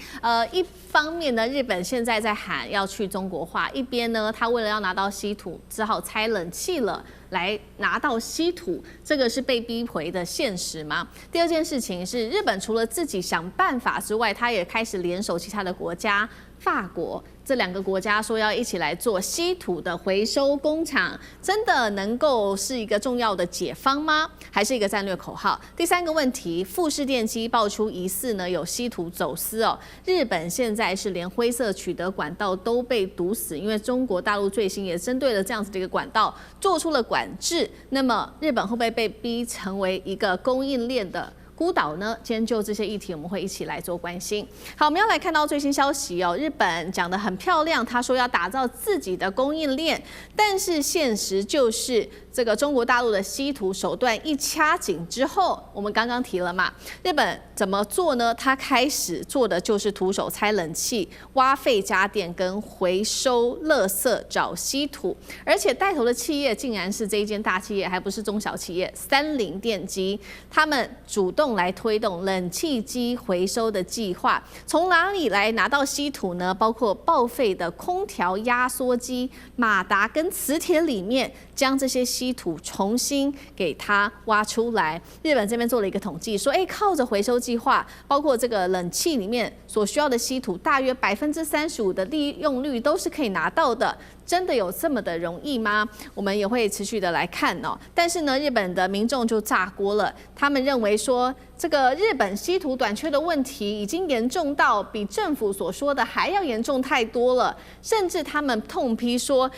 一方面呢，日本现在在喊要去中国化，一边呢，他为了要拿到稀土，只好拆冷气了。来拿到稀土，这个是被逼回的现实吗？第二件事情是，日本除了自己想办法之外，他也开始联手其他的国家，法国这2个国家说要一起来做稀土的回收工厂，真的能够是一个重要的解方吗？还是一个战略口号？第3个问题，富士电机爆出疑似呢有稀土走私哦，日本现在是连灰色取得管道都被堵死，因为中国大陆最新也针对了这样子的一个管道做出了管制，那么日本会不会被逼成为一个供应链的孤岛呢？今天就这些议题，我们会一起来做关心。好，我们要来看到最新消息哦。日本讲得很漂亮，他说要打造自己的供应链，但是现实就是这个中国大陆的稀土手段一掐紧之后，我们刚刚提了嘛，日本怎么做呢？他开始做的就是徒手拆冷气、挖废家电跟回收垃圾找稀土，而且带头的企业竟然是这一间大企业，还不是中小企业，三菱电机，他们主动来推动冷气机回收的计划。从哪里来拿到稀土呢？包括报废的空调压缩机、马达跟磁铁里面，将这些稀土重新给它挖出来。日本这边做了一个统计，说，靠着回收计划，包括这个冷气里面所需要的稀土，大约35%的利用率都是可以拿到的。真的有这么的容易吗？我们也会持续的来看哦。但是呢，日本的民众就炸锅了，他们认为说，这个日本稀土短缺的问题已经严重到比政府所说的还要严重太多了，甚至他们痛批说，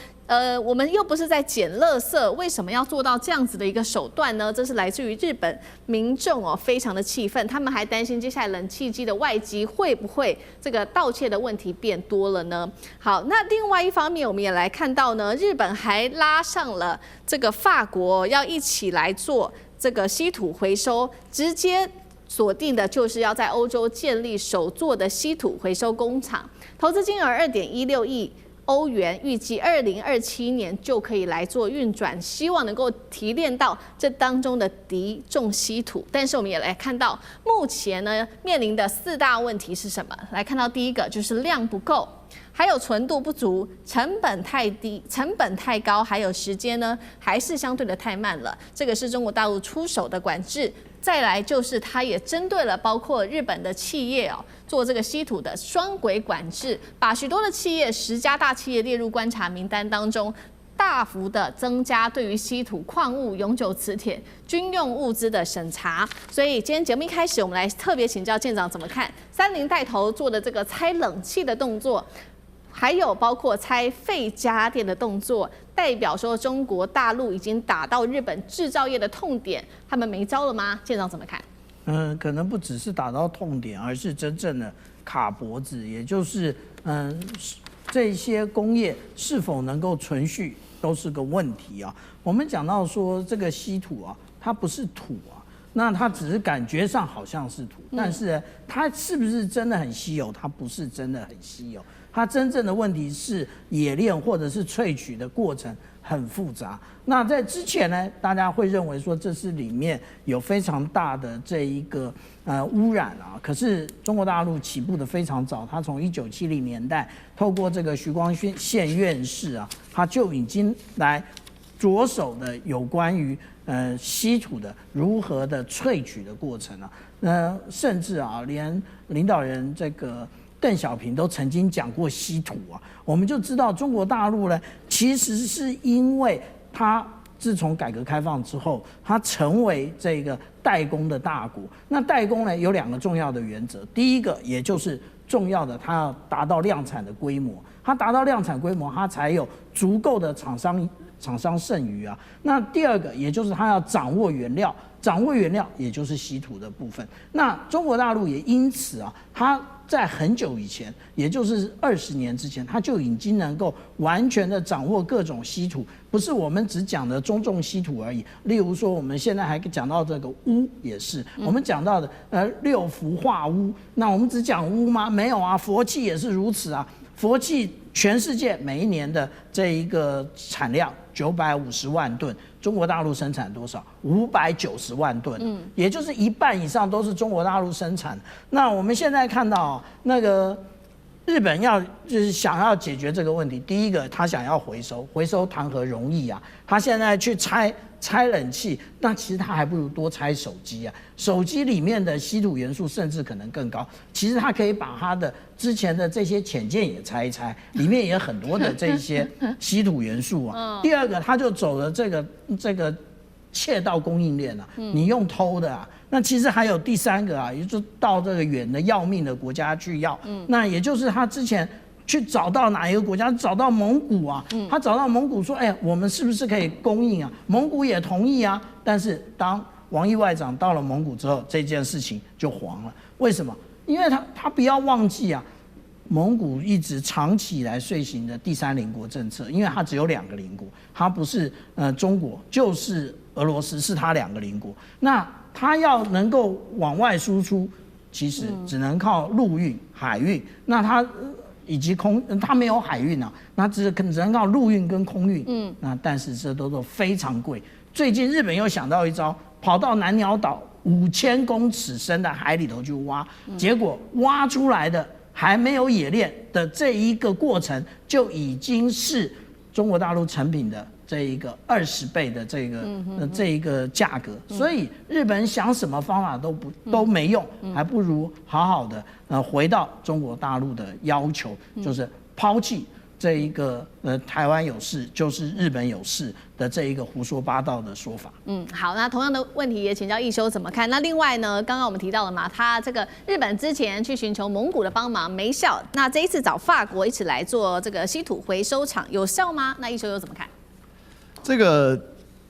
我们又不是在捡垃圾，为什么要做到这样子的一个手段呢？这是来自于日本民众哦，非常的气愤，他们还担心接下来冷气机的外机会不会这个盗窃的问题变多了呢？好，那另外一方面，我们也来看到呢，日本还拉上了这个法国，要一起来做这个稀土回收，直接锁定的就是要在欧洲建立首座的稀土回收工厂，投资金额2.16亿。欧元，预计2027年就可以来做运转，希望能够提炼到这当中的敌重稀土。但是我们也来看到，目前呢面临的4大问题是什么？来看到第一个就是量不够。还有纯度不足，成本太低，成本太高，还有时间呢，还是相对的太慢了。这个是中国大陆出手的管制。再来就是它也针对了包括日本的企业做这个稀土的双轨管制，把许多的企业10家大企业列入观察名单当中。大幅的增加对于稀土、矿物、永久磁铁、军用物资的审查，所以今天节目一开始，我们来特别请教舰长怎么看30带头做的这个拆冷气的动作，还有包括拆废家电的动作，代表说中国大陆已经打到日本制造业的痛点，他们没招了吗？舰长怎么看？可能不只是打到痛点，而是真正的卡脖子，也就是这些工业是否能够存续。都是个问题啊。我们讲到说这个稀土啊，它不是土啊，那它只是感觉上好像是土，但是它是不是真的很稀有？它不是真的很稀有，它真正的问题是冶炼或者是萃取的过程很复杂。那在之前呢，大家会认为说这是里面有非常大的这一个污染啊。可是中国大陆起步的非常早，它从1970年代透过这个徐光宪院士啊，他就已经来着手的有关于稀土的如何的萃取的过程啊，甚至啊连领导人这个邓小平都曾经讲过稀土啊，我们就知道中国大陆呢，其实是因为它自从改革开放之后，它成为这个代工的大国。那代工呢有2个重要的原则，第一个也就是重要的，它要达到量产的规模，它达到量产规模，它才有足够的厂商剩余啊。那第2个，也就是它要掌握原料，掌握原料也就是稀土的部分。那中国大陆也因此啊，它在很久以前，也就是20年之前，它就已经能够完全的掌握各种稀土，不是我们只讲的中重稀土而已。例如说，我们现在还讲到这个钨也是，我们讲到的6氟化钨，那我们只讲钨吗？没有啊，佛气也是如此啊。佛气全世界每一年的这一个产量950万吨，中国大陆生产多少？590万吨，也就是1半以上都是中国大陆生产。那我们现在看到那个日本就是想要解决这个问题，第一个他想要回收谈何容易啊？他现在去拆冷气，那其实他还不如多拆手机啊。手机里面的稀土元素甚至可能更高。其实他可以把他的之前的这些潜舰也拆一拆，里面也很多的这些稀土元素啊。第2个，他就走了这个窃盗供应链啊，你用偷的啊。那其实还有第3个啊，也就是到这个远的要命的国家去要。那也就是他之前去找到哪一个国家？找到蒙古啊，他找到蒙古说，我们是不是可以供应啊？蒙古也同意啊。但是当王毅外长到了蒙古之后，这件事情就黄了。为什么？因为他不要忘记啊，蒙古一直长期以来遂行的第3邻国政策，因为它只有2个邻国，它不是中国就是俄罗斯，是它2个邻国。那它要能够往外输出，其实只能靠陆运、海运。那它以及它没有海运啊，那只能靠陆运跟空运。那但是这都非常贵。最近日本又想到一招，跑到南鸟岛5000公尺深的海里头去挖，结果挖出来的还没有冶炼的这一个过程，就已经是中国大陆成品的这一个20倍的这一个价格。所以日本想什么方法都没用，还不如好好的回到中国大陆的要求，就是抛弃这一个台湾有事就是日本有事的这一个胡说八道的说法。好，那同样的问题也请教一休怎么看？那另外呢，刚刚我们提到了嘛，他这个日本之前去寻求蒙古的帮忙没效，那这一次找法国一起来做这个稀土回收厂有效吗？那一休又怎么看？这个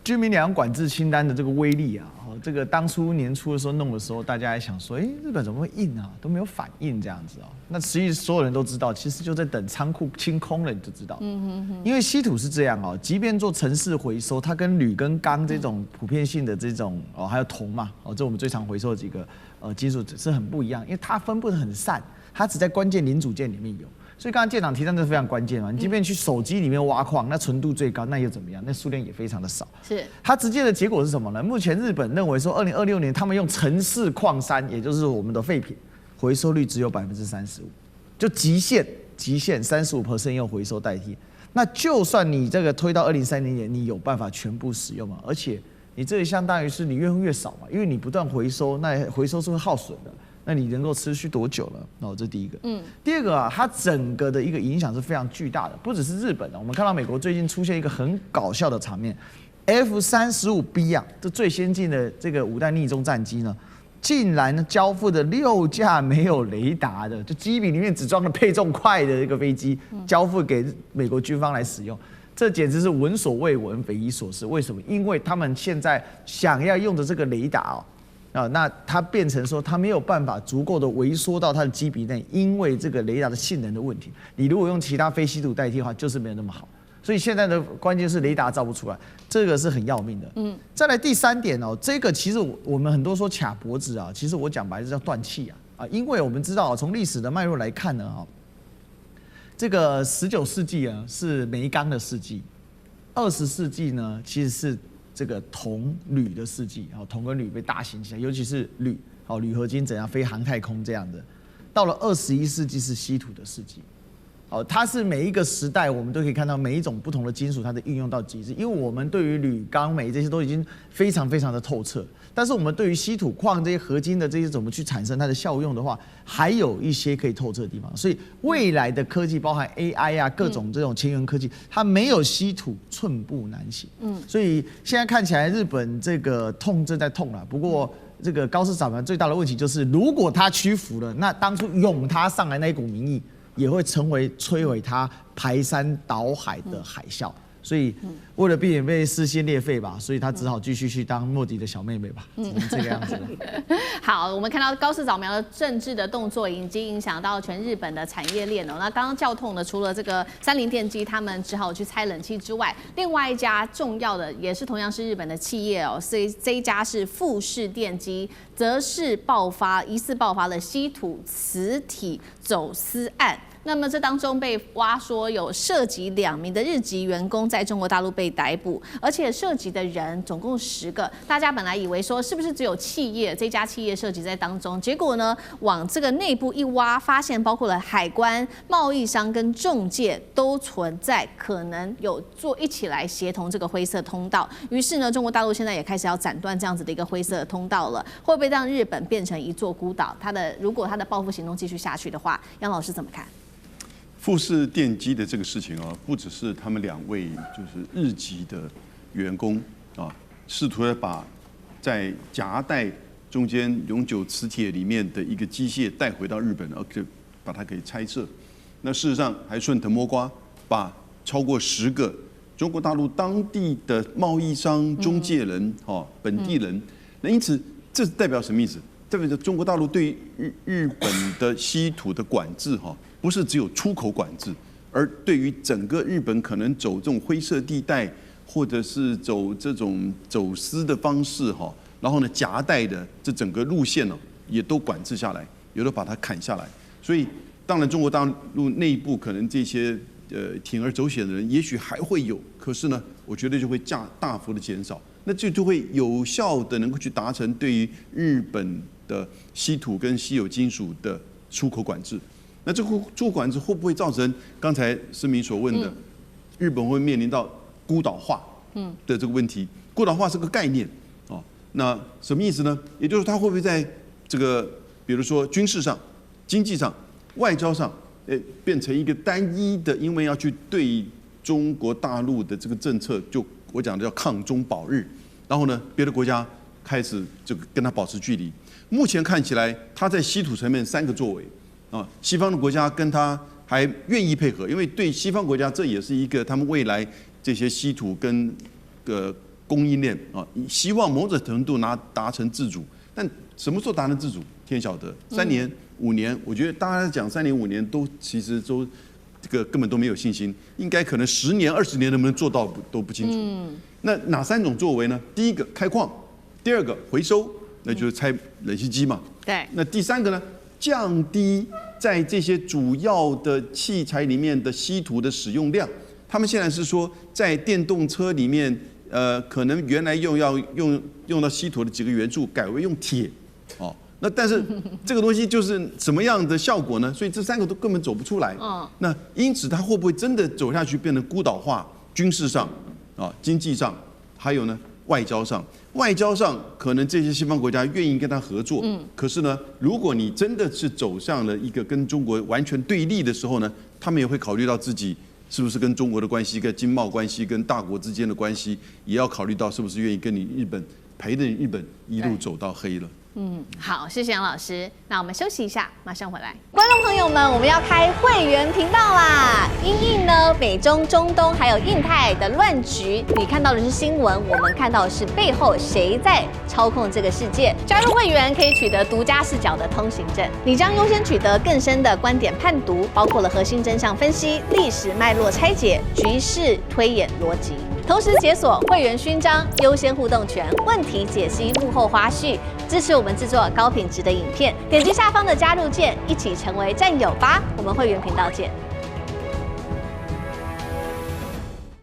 居民两管制清单的这个威力啊，这个当初年初的时候弄的时候，大家还想说，日本怎么会印啊，都没有反应这样子哦。那实际所有人都知道，其实就在等仓库清空了，你就知道。因为稀土是这样哦，即便做城市回收，它跟铝跟钢这种普遍性的这种还有铜嘛，这我们最常回收的几个金属是很不一样，因为它分布得很散，它只在关键零组件里面有。所以刚刚舰长提到这是非常关键嘛，你即便去手机里面挖矿，那纯度最高，那又怎么样？那数量也非常的少。是它直接的结果是什么呢？目前日本认为说，2026年他们用城市矿山，也就是我们的废品，回收率只有35%，就极限35% 用回收代替。那就算你这个推到2030年，你有办法全部使用吗？而且你这里相当于是你越用越少嘛，因为你不断回收，那回收是会耗损的。那你能够持续多久了？哦，这第一个。第二个啊，它整个的一个影响是非常巨大的，不只是日本啊，我们看到美国最近出现一个很搞笑的场面 ，F-35B 啊，这最先进的这个5代逆中战机呢，竟然交付的6架没有雷达的，就机坪里面只装了配重块的一个飞机，交付给美国军方来使用。这简直是闻所未闻、匪夷所思。为什么？因为他们现在想要用的这个雷达那它变成说它没有办法足够的微缩到它的机坪内，因为这个雷达的性能的问题。你如果用其他非稀土代替的话，就是没有那么好。所以现在的关键是雷达造不出来，这个是很要命的。再来第3点这个其实我们很多说卡脖子啊，其实我讲白了叫断气因为我们知道从历史的脉络来看呢这个19世纪是煤钢的世纪，20世纪呢其实是这个铜铝的世纪，铜跟铝被大行起来，尤其是铝，铝合金怎样飞航太空这样的。到了21世纪是稀土的世纪，它是每一个时代我们都可以看到每一种不同的金属它的运用到极致，因为我们对于铝、钢、镁这些都已经非常非常的透彻，但是我们对于稀土矿这些合金的这些怎么去产生它的效用的话，还有一些可以透彻的地方。所以未来的科技包含 AI 各种这种前沿科技，它没有稀土寸步难行。所以现在看起来日本这个痛正在痛了，不过这个高市早苗最大的问题就是，如果他屈服了，那当初涌他上来那一股民意，也会成为摧毁他排山倒海的海啸。所以为了避免被撕心裂肺吧，所以他只好继续去当莫迪的小妹妹吧，只能这个样子了。好，我们看到高市早苗的政治的动作已经影响到全日本的产业链那刚刚叫痛的，除了这个三菱电机他们只好去拆冷气之外，另外一家重要的也是同样是日本的企业所以这一家是富士电机，则是疑似爆发了稀土磁体走私案。那么这当中被挖说有涉及2名的日籍员工在中国大陆被逮捕，而且涉及的人总共10个。大家本来以为说是不是只有这家企业涉及在当中，结果呢往这个内部一挖，发现包括了海关、贸易商跟仲介都存在，可能有一起来协同这个灰色通道。于是呢，中国大陆现在也开始要斩断这样子的一个灰色通道了。会不会让日本变成一座孤岛？如果他的报复行动继续下去的话，杨老师怎么看？富士电机的这个事情不只是他们2位就是日籍的员工试图把在夹带中间永久磁铁里面的一个机械带回到日本，把它给拆设。那事实上还顺藤摸瓜，把超过10个中国大陆当地的贸易商、中介人、本地人。那因此，这代表什么意思？代表着中国大陆对日本的稀土的管制不是只有出口管制，而对于整个日本可能走这种灰色地带，或者是走这种走私的方式然后呢夹带的这整个路线也都管制下来，有的把它砍下来。所以当然中国大陆内部可能这些铤而走险的人也许还会有，可是呢我觉得就会大幅的减少，那就会有效的能够去达成对于日本的稀土跟稀有金属的出口管制。那这个出口管制会不会造成刚才思明所问的，日本会面临到孤岛化的这个问题？孤岛化是个概念那什么意思呢？也就是它会不会在这个比如说军事上、经济上、外交上，变成一个单一的，因为要去对中国大陆的这个政策，就我讲的叫抗中保日，然后呢，别的国家开始这个跟它保持距离。目前看起来，它在稀土层面3个作为西方的国家跟他还愿意配合，因为对西方国家这也是一个他们未来这些稀土跟供应链希望某种程度达成自主。但什么时候达成自主，天晓得。3年、5年，我觉得大家讲3年、5年都其实都这个根本都没有信心，应该可能10年、20年能不能做到都不清楚。那哪3种作为呢？第一个开矿，第2个回收，那就是拆冷气机嘛。对。那第3个呢？降低在这些主要的器材里面的稀土的使用量，他们现在是说在电动车里面，可能原来用到稀土的几个元素，改为用铁，哦。那但是这个东西就是什么样的效果呢？所以这3个都根本走不出来。那因此它会不会真的走下去，变成孤岛化？军事上啊，经济上，还有呢外交上。外交上可能这些西方国家愿意跟他合作，可是呢，如果你真的是走向了一个跟中国完全对立的时候呢，他们也会考虑到自己是不是跟中国的关系、跟经贸关系、跟大国之间的关系，也要考虑到是不是愿意跟你日本陪着你日本一路走到黑了。好，谢谢杨老师。那我们休息一下，马上回来。观众朋友们，我们要开会员频道啦！因应呢美中、中东还有印太的乱局，你看到的是新闻，我们看到的是背后谁在操控这个世界。加入会员可以取得独家视角的通行证，你将优先取得更深的观点判读，包括了核心真相分析、历史脉络拆解、局势推演逻辑。同时解锁会员勋章、优先互动权、问题解析、幕后花絮，支持我们制作高品质的影片。点击下方的加入键，一起成为战友吧！我们会员频道见。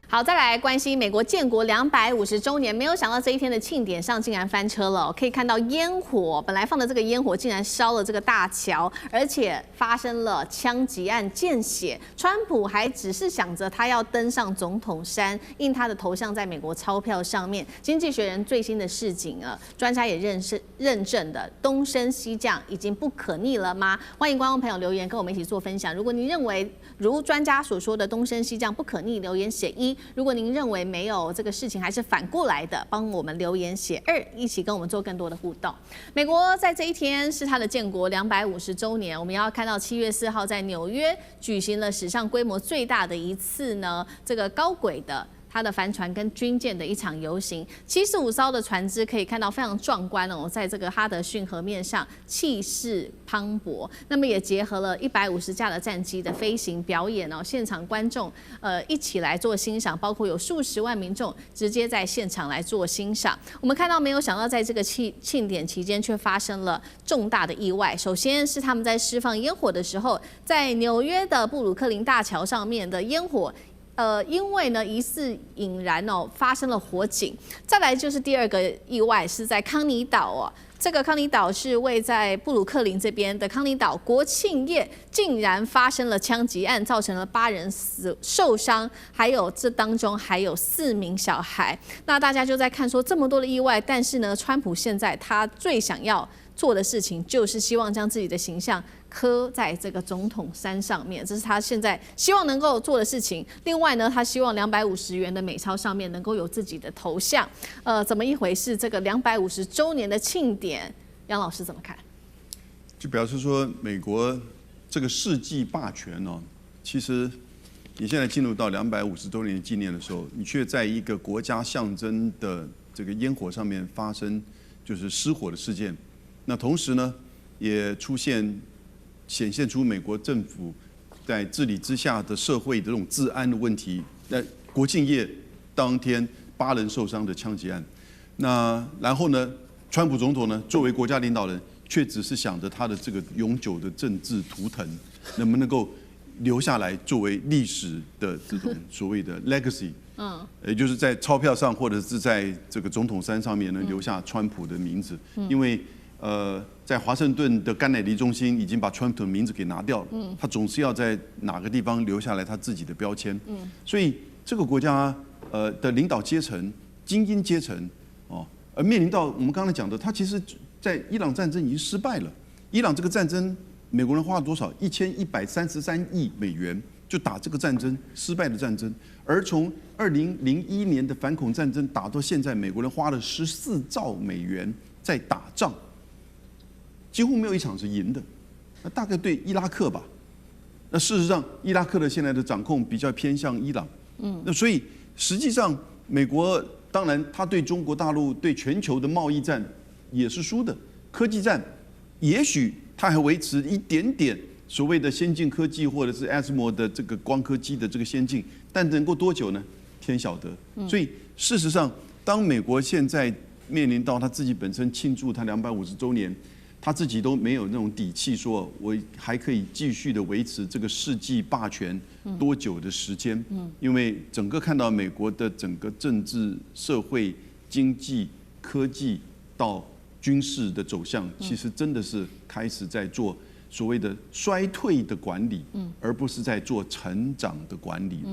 好，再来关心美国建国250周年，没有想到这一天的庆典上竟然翻车了。可以看到烟火，本来放的这个烟火竟然烧了这个大桥，而且发生了枪击案，见血。川普还只是想着他要登上总统山，印他的头像在美国钞票上面。经济学人最新的示警专家也认证的东升西降已经不可逆了吗？欢迎观众朋友留言跟我们一起做分享。如果你认为如专家所说的东升西降不可逆，留言写1。如果您认为没有这个事情，还是反过来的，帮我们留言写2，一起跟我们做更多的互动。美国在这一天是它的建国250周年，我们要看到7月4号在纽约举行了史上规模最大的一次呢，这个高轨的。它的帆船跟军舰的一场游行，75艘的船只可以看到非常壮观哦，在这个哈德逊河面上气势磅礴。那么也结合了150架的战机的飞行表演哦，现场观众一起来做欣赏，包括有数十万民众直接在现场来做欣赏。我们看到没有想到，在这个庆典期间却发生了重大的意外。首先是他们在释放烟火的时候，在纽约的布鲁克林大桥上面的烟火。因为呢疑似引燃发生了火警。再来就是第2个意外是在康尼岛这个康尼岛是位在布鲁克林这边的康尼岛，国庆夜竟然发生了枪击案，造成了8人受伤，还有这当中还有4名小孩。那大家就在看说这么多的意外，但是呢，川普现在他最想要做的事情就是希望将自己的形象刻在这个总统山上面，这是他现在希望能够做的事情。另外呢，他希望250元的美钞上面能够有自己的头像。怎么一回事？这个250周年的庆典，杨老师怎么看？就表示说，美国这个世纪霸权其实你现在进入到250周年纪念的时候，你却在一个国家象征的这个烟火上面发生就是失火的事件。那同时呢，也显现出美国政府在治理之下的社会的这种治安的问题。在国庆夜当天8人受伤的枪击案，那然后呢，川普总统呢作为国家领导人，却只是想着他的这个永久的政治图腾能不能够留下来作为历史的这种所谓的 legacy，也就是在钞票上或者是在这个总统山上面能留下川普的名字，因为在华盛顿的甘乃迪中心已经把川普的名字给拿掉了，他总是要在哪个地方留下来他自己的标签，所以这个国家的领导阶层、精英阶层而面临到我们刚才讲的，他其实在伊朗战争已经失败了。伊朗这个战争，美国人花了多少？1133亿美元就打这个战争，失败的战争。而从2001年的反恐战争打到现在，美国人花了14兆美元在打仗。几乎没有一场是赢的，那大概对伊拉克吧。那事实上，伊拉克的现在的掌控比较偏向伊朗，那所以实际上，美国当然他对中国大陆、对全球的贸易战也是输的，科技战也许他还维持一点点所谓的先进科技或者是 ASML 的这个光刻机的这个先进，但能够多久呢？天晓得。所以事实上，当美国现在面临到他自己本身庆祝他250周年。他自己都没有那种底气，说我还可以继续的维持这个世纪霸权多久的时间？因为整个看到美国的整个政治、社会、经济、科技到军事的走向，其实真的是开始在做所谓的衰退的管理，而不是在做成长的管理。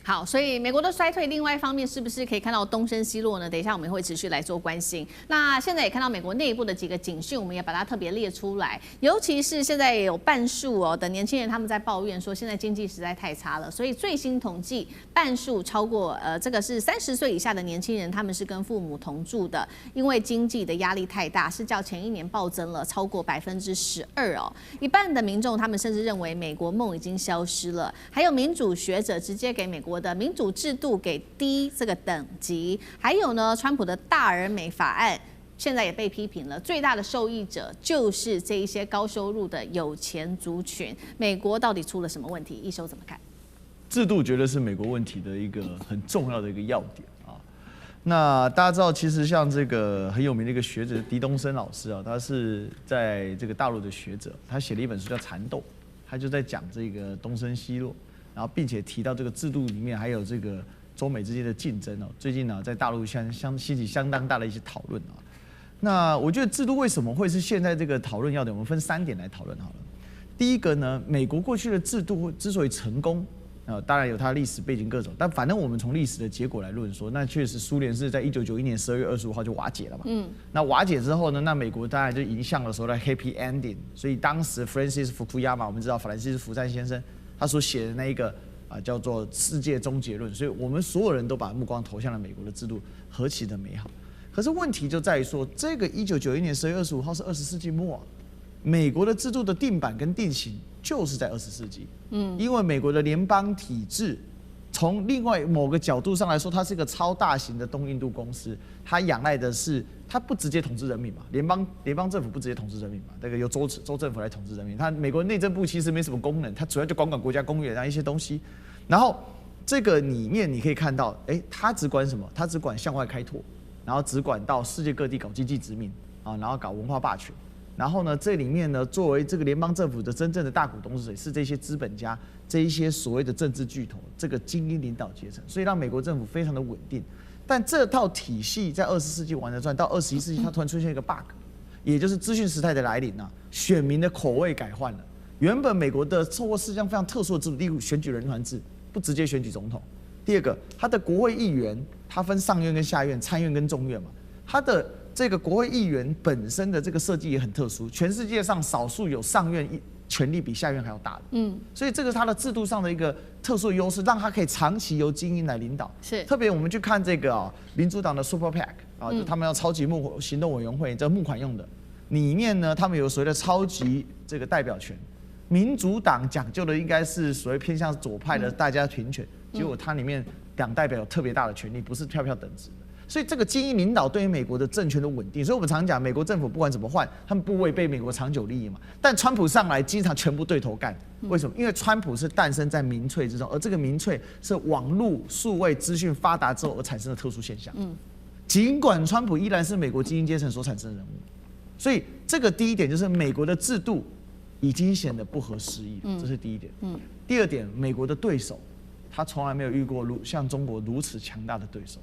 好，所以美国的衰退，另外一方面是不是可以看到东升西落呢？等一下我们会持续来做关心。那现在也看到美国内部的几个警讯，我们也把它特别列出来。尤其是现在也有半数的年轻人他们在抱怨说，现在经济实在太差了。所以最新统计，半数超过这个是30岁以下的年轻人，他们是跟父母同住的，因为经济的压力太大，是较前一年暴增了超过12%哦。一半的民众他们甚至认为美国梦已经消失了。还有民主学者直接给美国的民主制度给低这个等级，还有呢，川普的大而美法案现在也被批评了，最大的受益者就是这一些高收入的有钱族群。美国到底出了什么问题？一休怎么看？制度绝对是美国问题的一个很重要的一个要点啊。那大家知道，其实像这个很有名的一个学者狄东升老师啊，他是在这个大陆的学者，他写了一本书叫《蚕豆》，他就在讲这个东升西落。然后，并且提到这个制度里面还有这个中美之间的竞争哦。最近呢，在大陆掀起相当大的一些讨论啊。那我觉得制度为什么会是现在这个讨论要点？我们分3点来讨论好了。第一个呢，美国过去的制度之所以成功，当然有它的历史背景各种，但反正我们从历史的结果来论说，那确实苏联是在1991年12月25号就瓦解了嘛。那瓦解之后呢，那美国当然就迎向了所谓的 happy ending。所以当时 Francis Fukuyama， 我们知道法兰西斯福山先生。他所写的那一个叫做《世界终结论》，所以我们所有人都把目光投向了美国的制度何其的美好。可是问题就在于说，这个1991年12月25号是20世纪末，美国的制度的定版跟定型就是在20世纪。因为美国的联邦体制，从另外某个角度上来说，它是一个超大型的东印度公司，它仰赖的是它不直接统治人民嘛，联邦政府不直接统治人民嘛，这个由州政府来统治人民。它美国内政部其实没什么功能，它主要就管国家公园啊一些东西。然后这个里面你可以看到，它只管什么？它只管向外开拓，然后只管到世界各地搞经济殖民啊，然后搞文化霸权。然后呢，这里面呢，作为这个联邦政府的真正的大股东是谁？是这些资本家，这一些所谓的政治巨头，这个精英领导阶层，所以让美国政府非常的稳定。但这套体系在20世纪玩得转，到21世纪它突然出现一个 bug， 也就是资讯时代的来临啊，选民的口味改换了。原本美国的受过4项非常特殊的制度，例如选举人团制，不直接选举总统。第二个，它的国会议员，它分上院跟下院、参院跟众院嘛，它的这个国会议员本身的这个设计也很特殊，全世界上少数有上院权力比下院还要大的，所以这个是它的制度上的一个特殊的优势，让它可以长期由精英来领导。是，特别我们去看这个民主党的 Super PAC 就他们要超级行动委员会，这募款用的，里面呢，他们有所谓的超级这个代表权。民主党讲究的应该是所谓偏向左派的大家平权，结果它里面党代表有特别大的权力，不是票等值。所以这个精英领导对于美国的政权的稳定，所以我们常讲，美国政府不管怎么换，他们不违背美国长久利益嘛。但川普上来，经常全部对头干，为什么？因为川普是诞生在民粹之中，而这个民粹是网络数位资讯发达之后而产生的特殊现象。尽管川普依然是美国精英阶层所产生的人物，所以这个第一点就是美国的制度已经显得不合时宜，这是第一点。第二点，美国的对手，他从来没有遇过像中国如此强大的对手。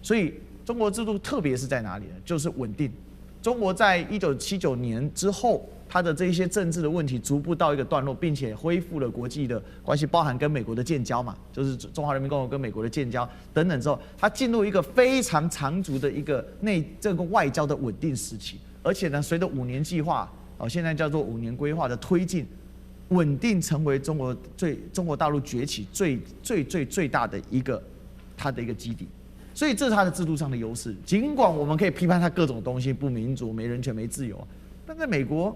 所以中国制度特别是在哪里呢？就是稳定。中国在1979年之后，它的这一些政治的问题逐步到一个段落，并且恢复了国际的关系，包含跟美国的建交嘛，就是中华人民共和国跟美国的建交等等之后，它进入一个非常长足的一个这个外交的稳定时期。而且呢，随着5年计划，现在叫做5年规划的推进，稳定成为中国大陆崛起最大的一个它的一个基地。所以这是它的制度上的优势。尽管我们可以批判它各种东西不民主、没人权、没自由，但在美国，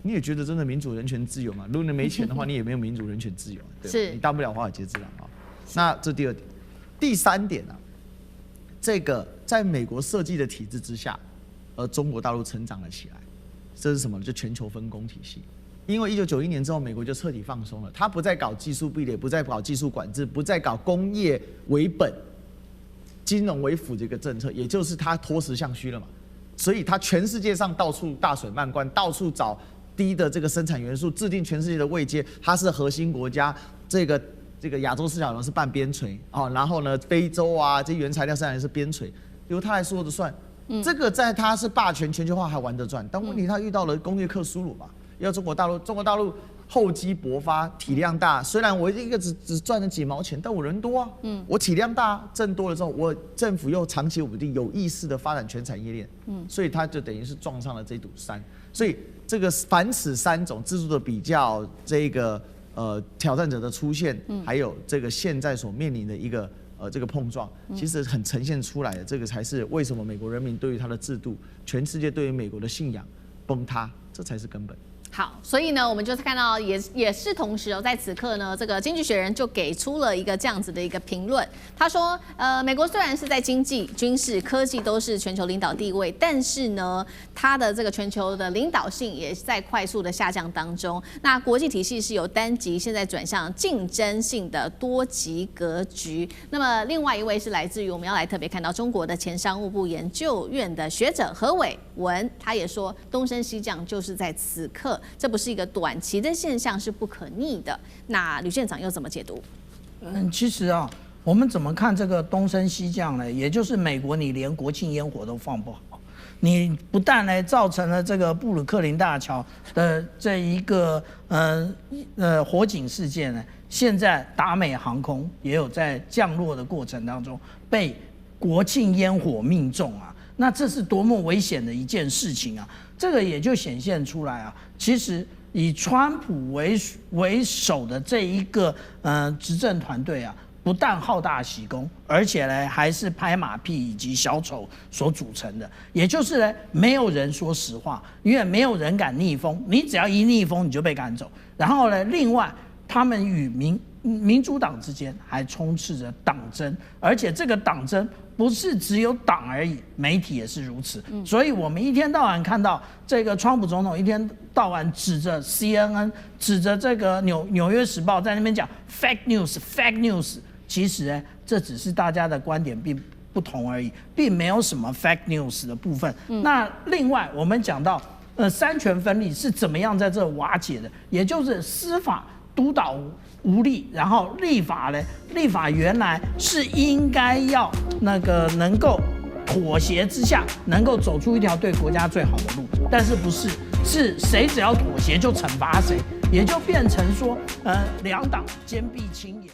你也觉得真的民主、人权、自由嘛？如果你没钱的话，你也没有民主、人权、自由，对吧？你当不了华尔街之狼啊。那这第二点，第三点呢？这个在美国设计的体制之下，而中国大陆成长了起来，这是什么？就全球分工体系。因为1991年之后，美国就彻底放松了，它不再搞技术壁垒，不再搞技术管制，不再搞工业为本、金融为辅这个政策，也就是它脱实向虚了嘛。所以它全世界上到处大水漫灌，到处找低的这个生产元素，制定全世界的位阶，它是核心国家。这个亚洲四小龙是半边陲啊，然后呢，非洲啊这些原材料生产是边陲，由它来说的算。这个在它是霸权全球化还玩得转，但问题它遇到了工业克苏鲁嘛，要中国大陆厚积薄发，体量大。虽然我一个只赚了几毛钱，但我人多啊，我体量大，挣多了之后，我政府又长期稳定，有意识的发展全产业链，所以它就等于是撞上了这堵山。所以这个凡此三种制度的比较，这个挑战者的出现，还有这个现在所面临的一个这个碰撞，其实很呈现出来的，这个才是为什么美国人民对于它的制度，全世界对于美国的信仰崩塌，这才是根本。好，所以呢，我们就看到也是同时在此刻呢，这个《经济学人》就给出了一个这样子的一个评论。他说，美国虽然是在经济、军事、科技都是全球领导地位，但是呢，它的这个全球的领导性也在快速的下降当中。那国际体系是由单极现在转向竞争性的多极格局。那么，另外一位是来自于我们要来特别看到中国的前商务部研究院的学者何伟文，他也说，东升西降就是在此刻。这不是一个短期的现象，是不可逆的。那吕县长又怎么解读？其实啊，我们怎么看这个东升西降呢？也就是美国，你连国庆烟火都放不好，你不但呢造成了这个布鲁克林大桥的这一个火警事件呢，现在达美航空也有在降落的过程当中被国庆烟火命中啊。那这是多么危险的一件事情啊！这个也就显现出来啊，其实以川普为首的这一个执政团队啊，不但好大喜功，而且呢还是拍马屁以及小丑所组成的。也就是呢，没有人说实话，因为没有人敢逆风，你只要一逆风，你就被赶走。然后呢，另外他们与民主党之间还充斥着党争，而且这个党争不是只有党而已，媒体也是如此。所以我们一天到晚看到这个川普总统一天到晚指着 CNN， 指着这个纽约时报在那边讲 fake news， 其实呢，这只是大家的观点并不同而已，并没有什么 fake news 的部分。那另外我们讲到三权分立是怎么样在这瓦解的，也就是司法督导无力，然后立法原来是应该要能够妥协之下，能够走出一条对国家最好的路，但是不是，是谁只要妥协就惩罚谁，也就变成说两党坚壁清野。